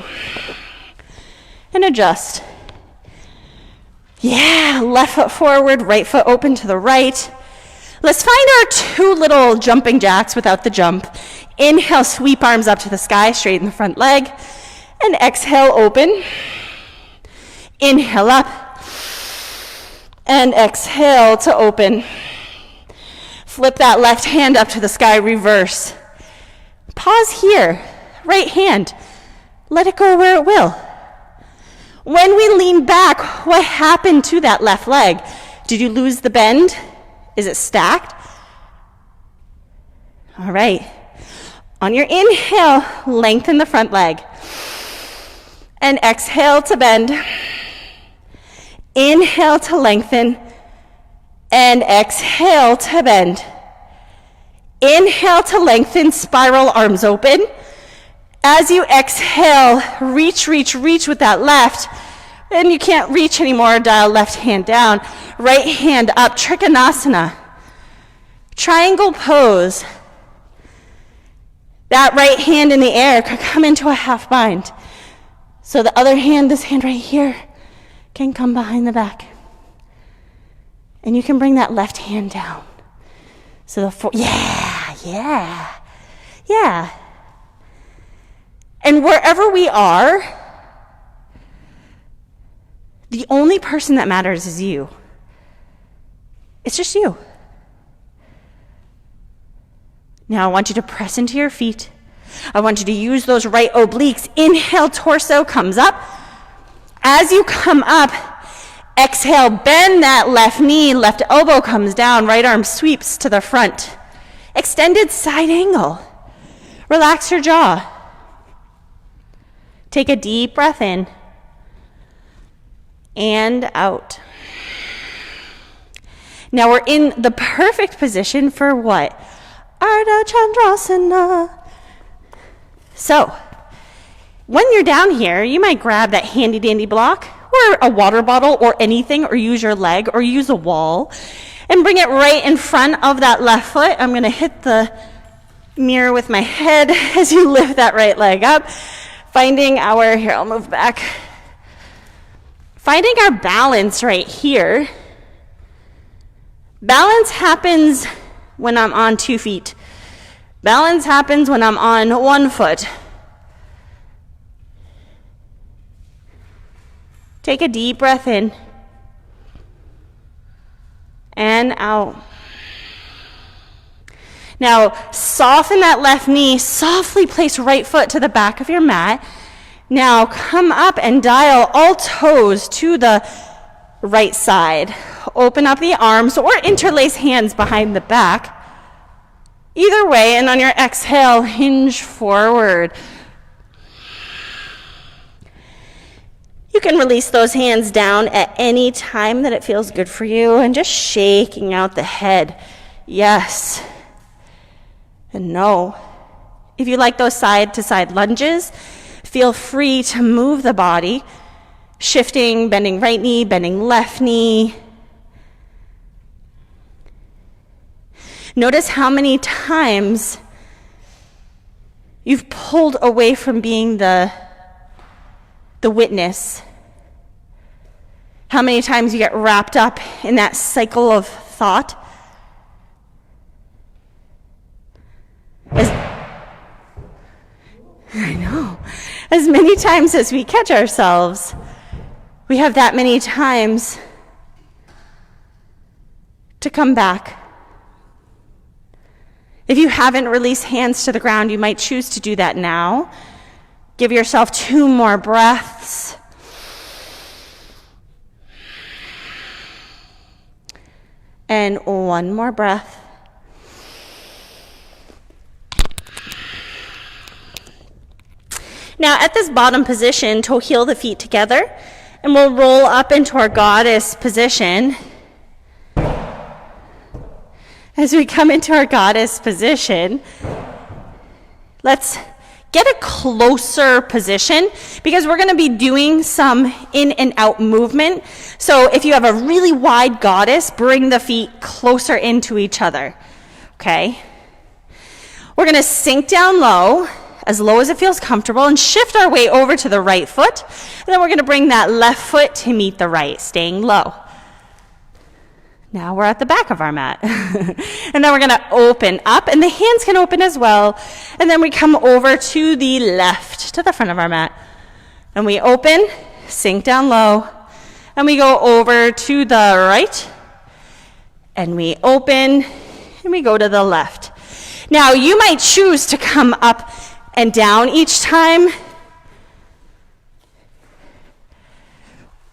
And adjust. Yeah, left foot forward, right foot open to the right. Let's find our two little jumping jacks without the jump. Inhale, sweep arms up to the sky, straighten the front leg. And exhale, open. Inhale up. And exhale to open. Flip that left hand up to the sky, reverse. Pause here. Right hand. Let it go where it will. When we lean back, what happened to that left leg? Did you lose the bend? Is it stacked? All right. On your inhale, lengthen the front leg. And exhale to bend. Inhale to lengthen. And exhale to bend. Inhale to lengthen, spiral arms open. As you exhale, reach with that left. And you can't reach anymore, dial left hand down. Right hand up, Trikonasana. Triangle pose. That right hand in the air could come into a half bind. So the other hand, this hand right here, can come behind the back. And you can bring that left hand down. So yeah. And wherever we are, the only person that matters is you. It's just you. Now I want you to press into your feet. I want you to use those right obliques. Inhale, torso comes up. As you come up, exhale, bend that left knee, left elbow comes down, right arm sweeps to the front. Extended side angle. Relax your jaw. Take a deep breath in and out. Now we're in the perfect position for what? Ardha Chandrasana. So, when you're down here, you might grab that handy dandy block or a water bottle or anything, or use your leg or use a wall and bring it right in front of that left foot. I'm going to hit the mirror with my head as you lift that right leg up. Here, I'll move back. Finding our balance right here. Balance happens when I'm on 2 feet. Balance happens when I'm on 1 foot. Take a deep breath in and out. Now, soften that left knee, softly place right foot to the back of your mat. Now, come up and dial all toes to the right side. open up the arms or interlace hands behind the back. Either way, and on your exhale, hinge forward. You can release those hands down at any time that it feels good for you, and just shaking out the head. Yes and no. If you like those side-to-side lunges, feel free to move the body, shifting, bending right knee, bending left knee. Notice how many times you've pulled away from being the witness. How many times you get wrapped up in that cycle of thought. I know. As many times as we catch ourselves, we have that many times to come back. If you haven't released hands to the ground, you might choose to do that now. Give yourself 2 more breaths. And 1 more breath. Now at this bottom position, toe heel the feet together, and we'll roll up into our goddess position. As we come into our goddess position, let's get a closer position because we're going to be doing some in and out movement. So if you have a really wide goddess, bring the feet closer into each other. Okay? We're going to sink down low as it feels comfortable, and shift our way over to the right foot. And then we're going to bring that left foot to meet the right, staying low. Now we're at the back of our mat. And then we're going to open up, and the hands can open as well. And then we come over to the left, to the front of our mat. And we open, sink down low, and we go over to the right. And we open, and we go to the left. Now you might choose to come up and down each time,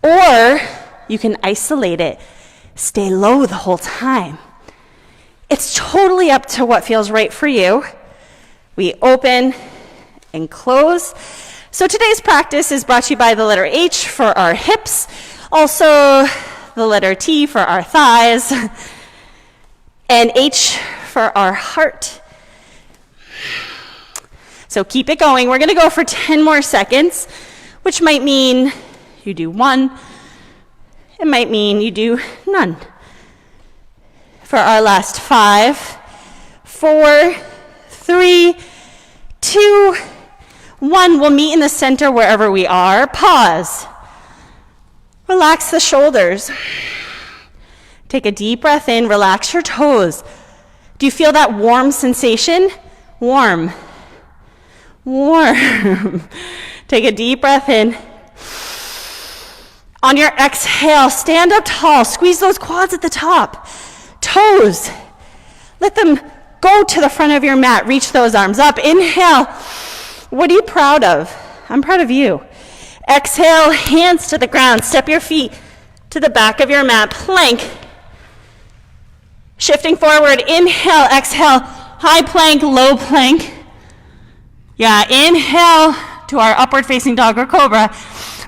or you can isolate it. Stay low the whole time. It's totally up to what feels right for you. We open and close. So today's practice is brought to you by the letter H for our hips, also the letter T for our thighs, and H for our heart. So keep it going. We're going to go for 10 more seconds, which might mean you do 1. It might mean you do none. For our last 5, 4, 3, 2, 1. We'll meet in the center wherever we are. Pause. Relax the shoulders. Take a deep breath in. Relax your toes. Do you feel that warm sensation? Warm. Warm. Take a deep breath in. On your exhale, stand up tall. Squeeze those quads at the top. Toes. Let them go to the front of your mat. Reach those arms up. Inhale. What are you proud of? I'm proud of you. Exhale, hands to the ground. Step your feet to the back of your mat. Plank. Shifting forward. Inhale, exhale. High plank, low plank. Yeah, inhale to our upward facing dog or cobra.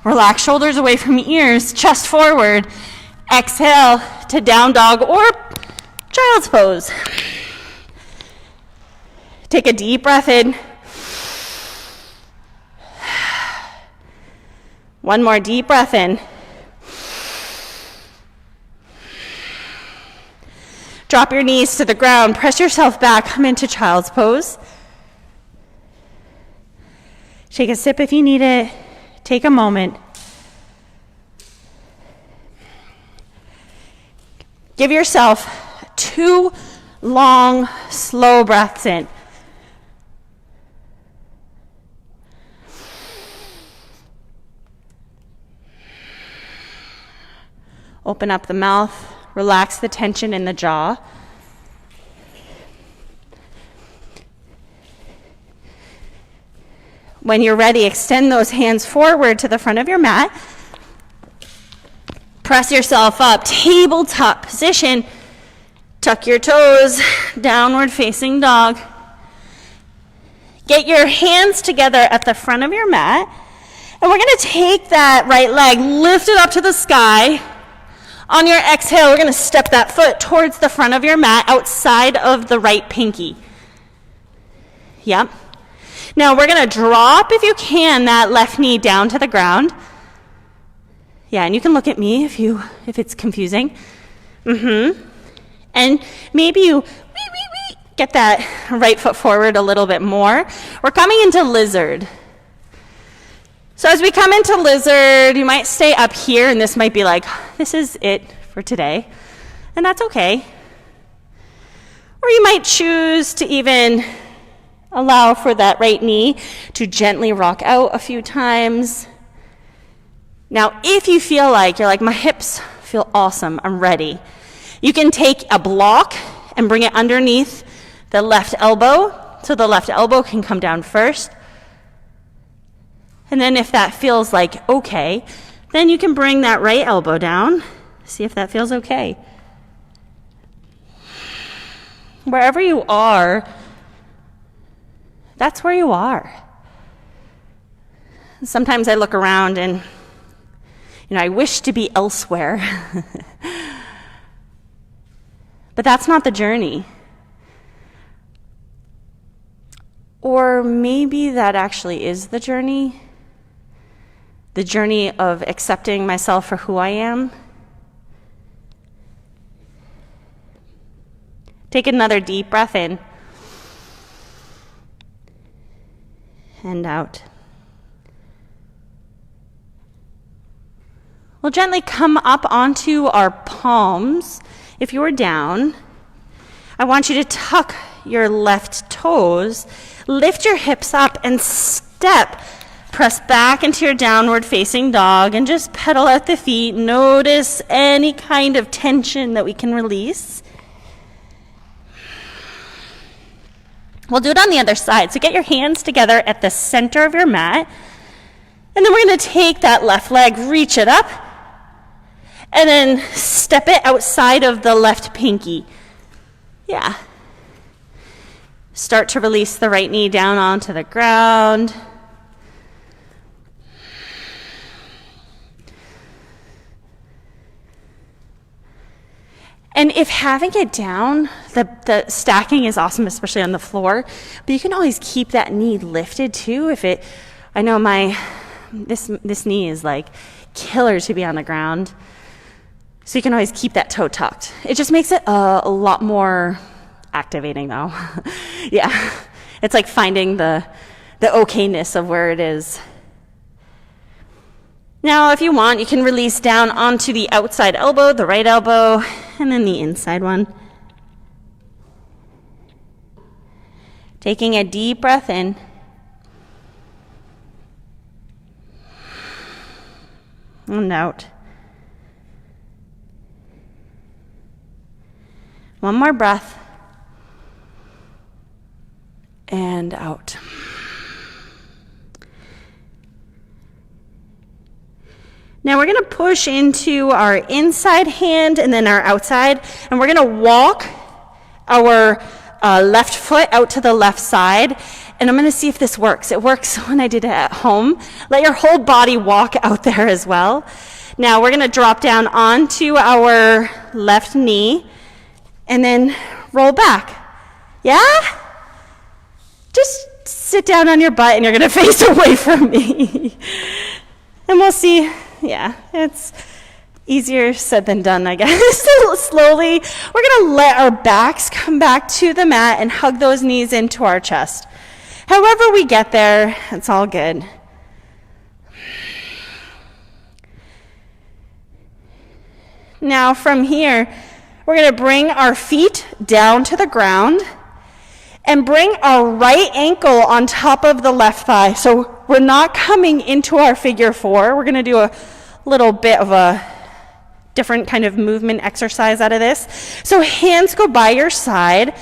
Relax shoulders away from ears, chest forward. Exhale to down dog or child's pose. Take a deep breath in. One more deep breath in. Drop your knees to the ground. Press yourself back. Come into child's pose. Take a sip if you need it. Take a moment. Give yourself 2 long, slow breaths in. Open up the mouth. Relax the tension in the jaw. When you're ready, extend those hands forward to the front of your mat. Press yourself up, tabletop position. Tuck your toes, downward facing dog. Get your hands together at the front of your mat. And we're going to take that right leg, lift it up to the sky. On your exhale, we're going to step that foot towards the front of your mat, outside of the right pinky. Yep. Now we're going to drop, if you can, that left knee down to the ground. Yeah, and you can look at me if it's confusing. And maybe you get that right foot forward a little bit more. We're coming into lizard. So as we come into lizard, you might stay up here, and this might be like, this is it for today, and that's okay. Or you might choose to even allow for that right knee to gently rock out a few times. Now, if you feel like, you're like, my hips feel awesome, I'm ready, you can take a block and bring it underneath the left elbow, so the left elbow can come down first. And then if that feels like okay, then you can bring that right elbow down. See if that feels okay. Wherever you are, that's where you are. Sometimes I look around and, I wish to be elsewhere. But that's not the journey. Or maybe that actually is the journey. The journey of accepting myself for who I am. Take another deep breath in and out. We'll gently come up onto our palms. If you're down, I want you to tuck your left toes, lift your hips up, and step. Press back into your downward facing dog and just pedal out the feet. Notice any kind of tension that we can release. We'll do it on the other side. So get your hands together at the center of your mat. And then we're going to take that left leg, reach it up, and then step it outside of the left pinky. Yeah. Start to release the right knee down onto the ground. And if having it down, the stacking is awesome, especially on the floor, but you can always keep that knee lifted too. I know this knee is like killer to be on the ground, so you can always keep that toe tucked. It just makes it a lot more activating though. Yeah, it's like finding the okayness of where it is. Now, if you want, you can release down onto the outside elbow, the right elbow, and then the inside one. Taking a deep breath in. And out. One more breath. And out. Now we're going to push into our inside hand and then our outside, and we're going to walk our left foot out to the left side, and I'm going to see if this works. It works when I did it at home. Let your whole body walk out there as well. Now we're going to drop down onto our left knee and then roll back. Yeah? Just sit down on your butt and you're going to face away from me. And we'll see. Yeah, it's easier said than done, I guess. So slowly, we're going to let our backs come back to the mat and hug those knees into our chest. However we get there, it's all good. Now from here, we're going to bring our feet down to the ground and bring our right ankle on top of the left thigh. So we're not coming into our figure four. We're going to do a little bit of a different kind of movement exercise out of this. So hands go by your side,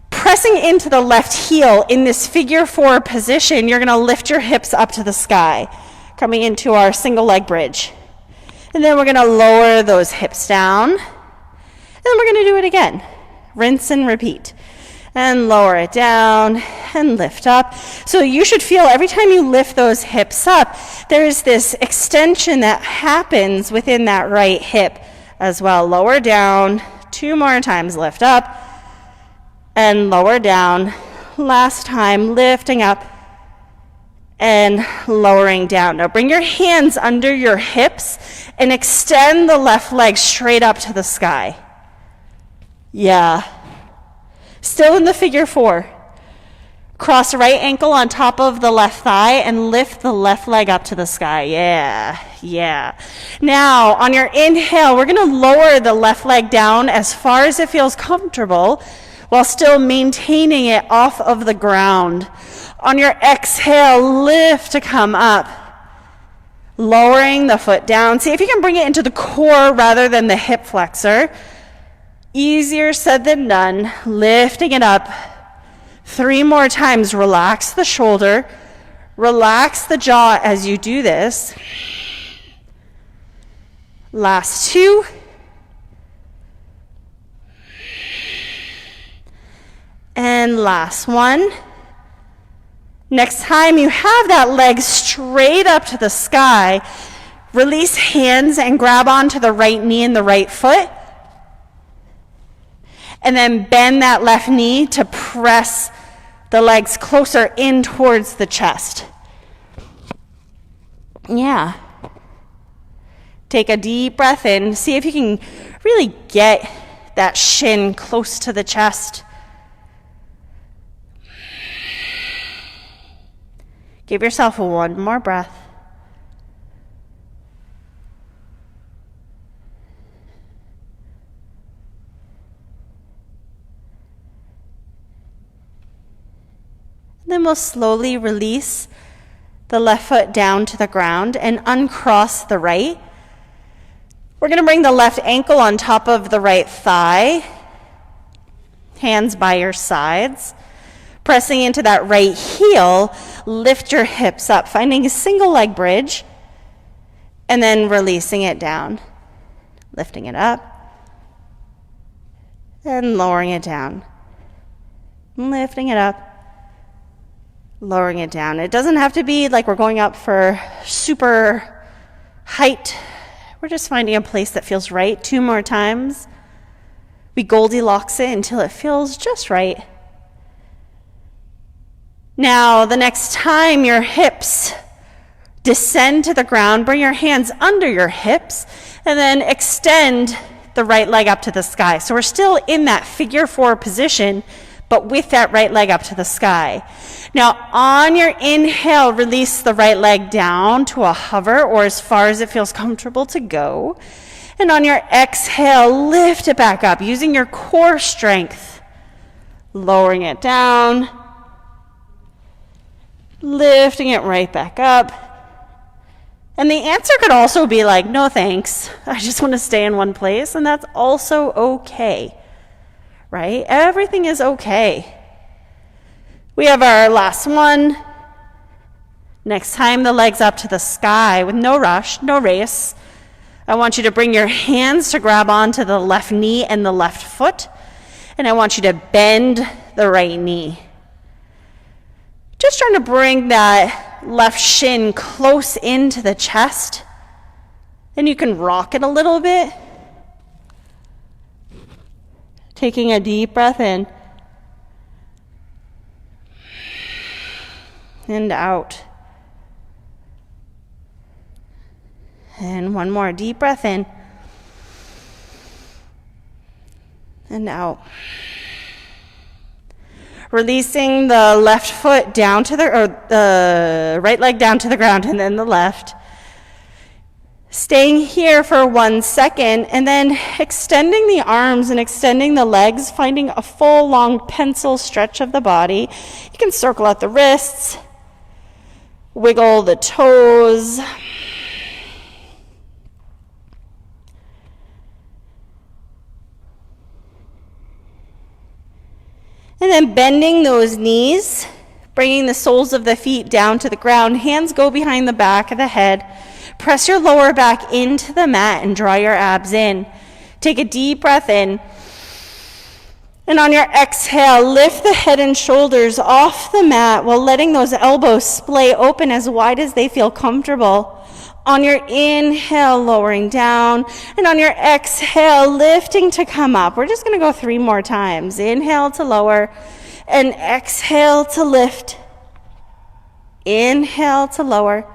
pressing into the left heel in this figure four position. You're going to lift your hips up to the sky, coming into our single leg bridge. And then we're going to lower those hips down. And then we're going to do it again. Rinse and repeat. And lower it down and lift up. So you should feel every time you lift those hips up, there's this extension that happens within that right hip as well. Lower down. 2 more times. Lift up and lower down. Last time, lifting up and lowering down. Now bring your hands under your hips and extend the left leg straight up to the sky. Yeah. Still in the figure 4. Cross right ankle on top of the left thigh and lift the left leg up to the sky. Yeah. Now, on your inhale, we're going to lower the left leg down as far as it feels comfortable while still maintaining it off of the ground. On your exhale, lift to come up. Lowering the foot down. See if you can bring it into the core rather than the hip flexor. Easier said than done. Lifting it up. 3 more times. Relax the shoulder. Relax the jaw as you do this. Last 2. And last 1. Next time you have that leg straight up to the sky, release hands and grab onto the right knee and the right foot. And then bend that left knee to press the legs closer in towards the chest. Yeah. Take a deep breath in. See if you can really get that shin close to the chest. Give yourself 1 more breath. Then we'll slowly release the left foot down to the ground and uncross the right. We're going to bring the left ankle on top of the right thigh. Hands by your sides. Pressing into that right heel, lift your hips up, finding a single leg bridge, and then releasing it down. Lifting it up, and lowering it down. Lifting it up, lowering it down. It doesn't have to be like we're going up for super height. We're just finding a place that feels right. 2 more times. We Goldilocks it until it feels just right. Now, the next time your hips descend to the ground, bring your hands under your hips, and then extend the right leg up to the sky. So we're still in that figure 4 position, but with that right leg up to the sky. Now, on your inhale, release the right leg down to a hover or as far as it feels comfortable to go. And on your exhale, lift it back up using your core strength, lowering it down, lifting it right back up. And the answer could also be like, no thanks, I just want to stay in one place, and that's also okay, right? Everything is okay. We have our last one. Next time, the legs up to the sky with no rush, no race. I want you to bring your hands to grab onto the left knee and the left foot, and I want you to bend the right knee. Just trying to bring that left shin close into the chest. Then you can rock it a little bit. Taking a deep breath in. And out. And one more deep breath in. And out. Releasing the left foot down to the right leg down to the ground, and then the left. Staying here for 1 second, and then extending the arms and extending the legs, finding a full long pencil stretch of the body. You can circle out the wrists, wiggle the toes. And then bending those knees, bringing the soles of the feet down to the ground. Hands go behind the back of the head. Press your lower back into the mat and draw your abs in. Take a deep breath in. And on your exhale, lift the head and shoulders off the mat while letting those elbows splay open as wide as they feel comfortable. On your inhale, lowering down. And on your exhale, lifting to come up. We're just going to go 3 more times. Inhale to lower and exhale to lift. Inhale to lower.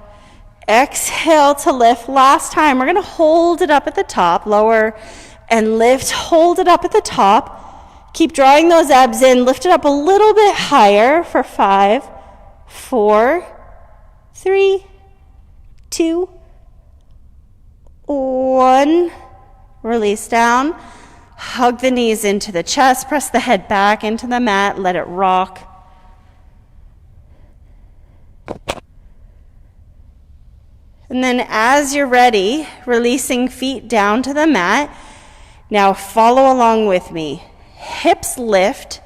Exhale to lift. Last time, we're going to hold it up at the top, lower and lift. Hold it up at the top. Keep drawing those abs in. Lift it up a little bit higher for 5, 4, 3, 2, 1. Release down. Hug the knees into the chest. Press the head back into the mat. Let it rock. And then as you're ready, releasing feet down to the mat. Now follow along with me. Hips lift.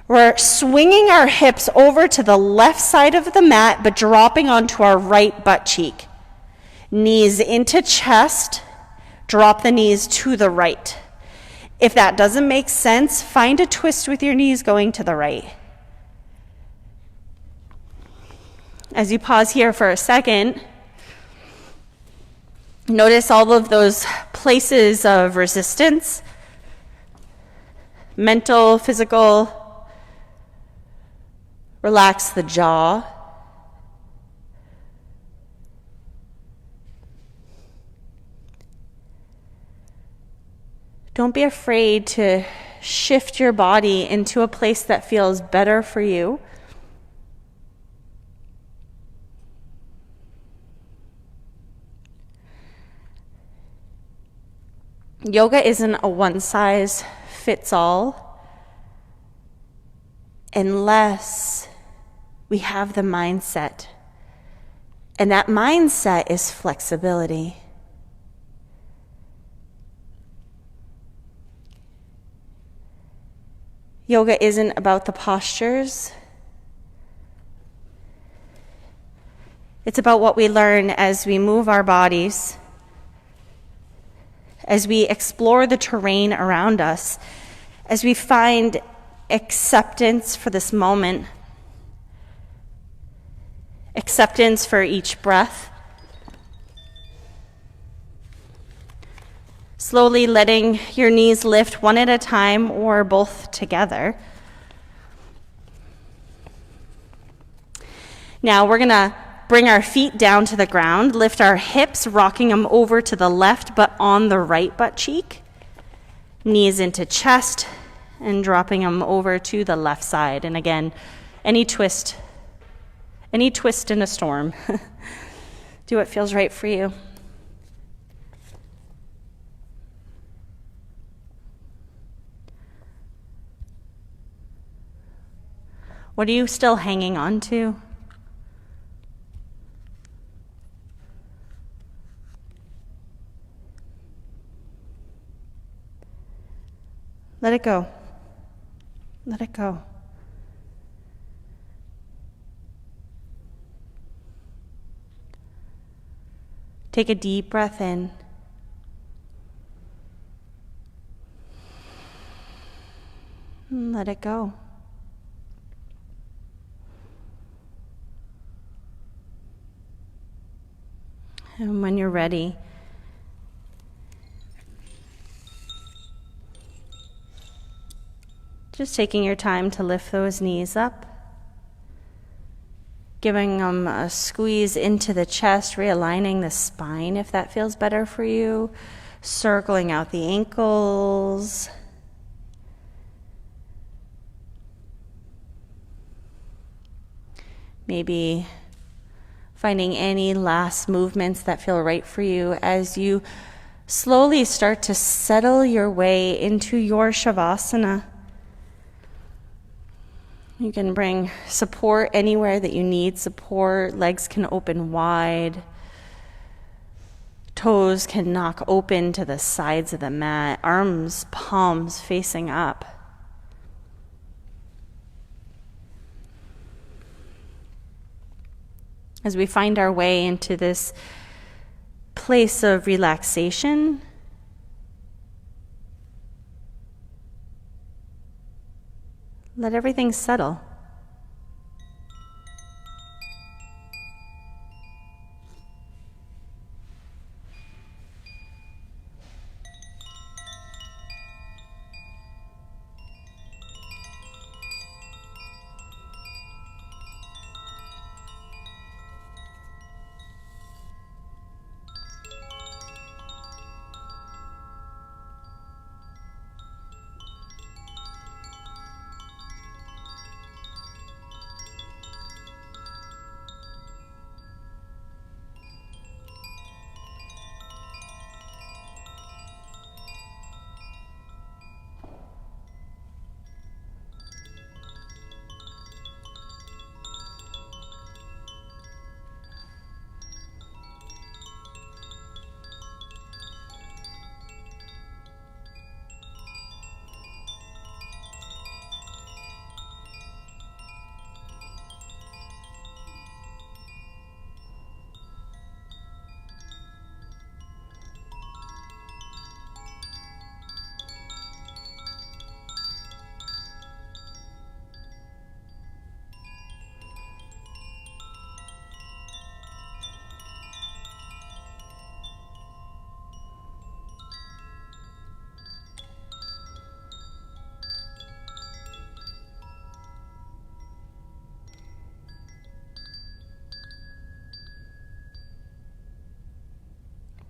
We're swinging our hips over to the left side of the mat, but dropping onto our right butt cheek. Knees into chest. Drop the knees to the right. If that doesn't make sense, find a twist with your knees going to the right. As you pause here for a second, notice all of those places of resistance, mental, physical. Relax the jaw. Don't be afraid to shift your body into a place that feels better for you. Yoga isn't a one-size-fits-all unless we have the mindset. And that mindset is flexibility. Yoga isn't about the postures. It's about what we learn as we move our bodies, as we explore the terrain around us, as we find acceptance for this moment, acceptance for each breath, slowly letting your knees lift one at a time or both together. Now we're going to bring our feet down to the ground, lift our hips, rocking them over to the left but on the right butt cheek. Knees into chest and dropping them over to the left side. And again, any twist in a storm. Do what feels right for you. What are you still hanging on to? Let it go. Let it go. Take a deep breath in. And let it go. And when you're ready, just taking your time to lift those knees up, giving them a squeeze into the chest, realigning the spine if that feels better for you, circling out the ankles. Maybe finding any last movements that feel right for you as you slowly start to settle your way into your Shavasana. You can bring support anywhere that you need support. Legs can open wide. Toes can knock open to the sides of the mat. Arms, palms facing up. As we find our way into this place of relaxation, let everything settle.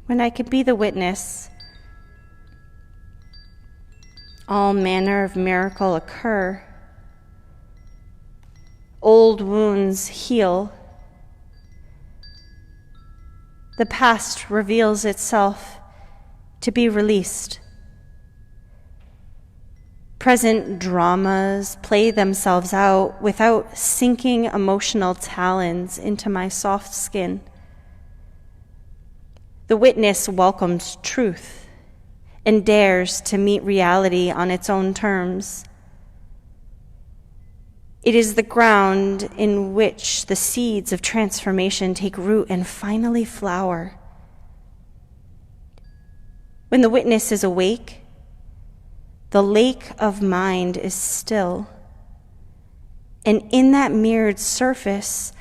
When I could be the witness, all manner of miracle occur. Old wounds heal. The past reveals itself to be released. Present dramas play themselves out without sinking emotional talons into my soft skin. The witness welcomes truth and dares to meet reality on its own terms. It is the ground in which the seeds of transformation take root and finally flower. When the witness is awake, the lake of mind is still, and in that mirrored surface,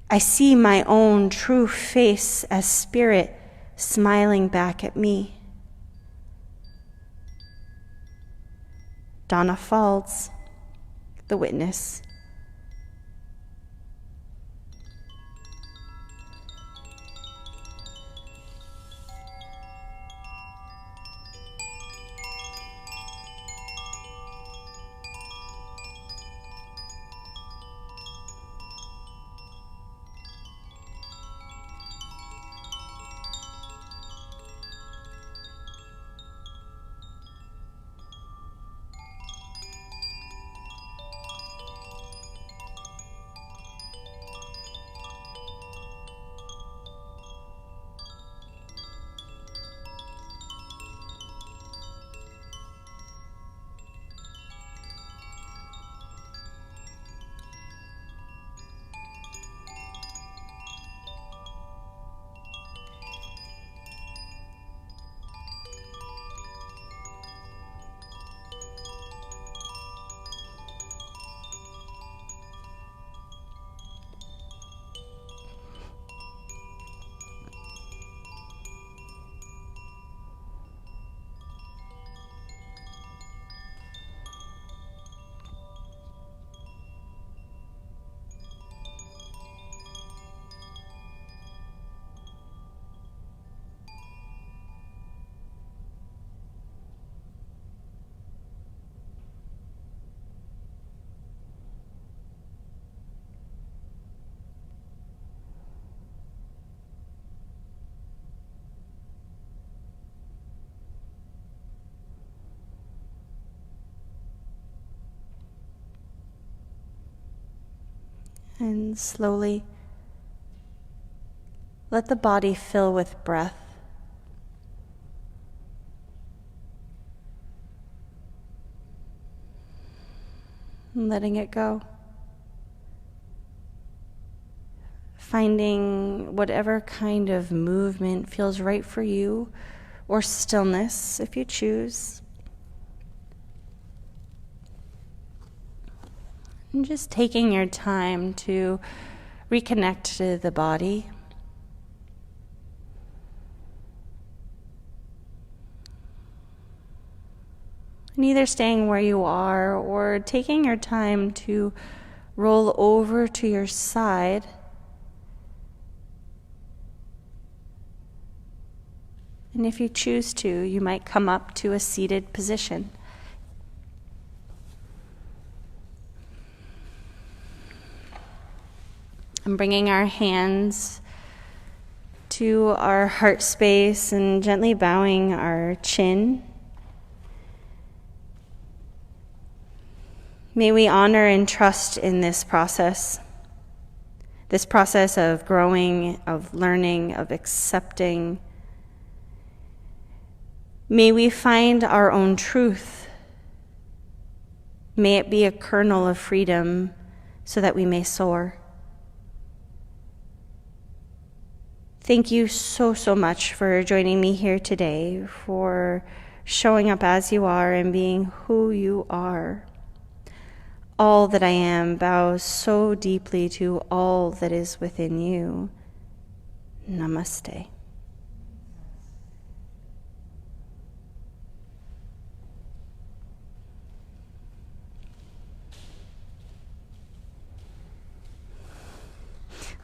I see my own true face as spirit smiling back at me. Donna Falls, the witness. And slowly let the body fill with breath. And letting it go. finding whatever kind of movement feels right for you, or stillness if you choose. And just taking your time to reconnect to the body. And either staying where you are or taking your time to roll over to your side. And if you choose to, you might come up to a seated position. And bringing our hands to our heart space and gently bowing our chin. May we honor and trust in this process of growing, of learning, of accepting. May we find our own truth. May it be a kernel of freedom so that we may soar. Thank you so, so much for joining me here today, for showing up as you are and being who you are. All that I am bows so deeply to all that is within you. Namaste.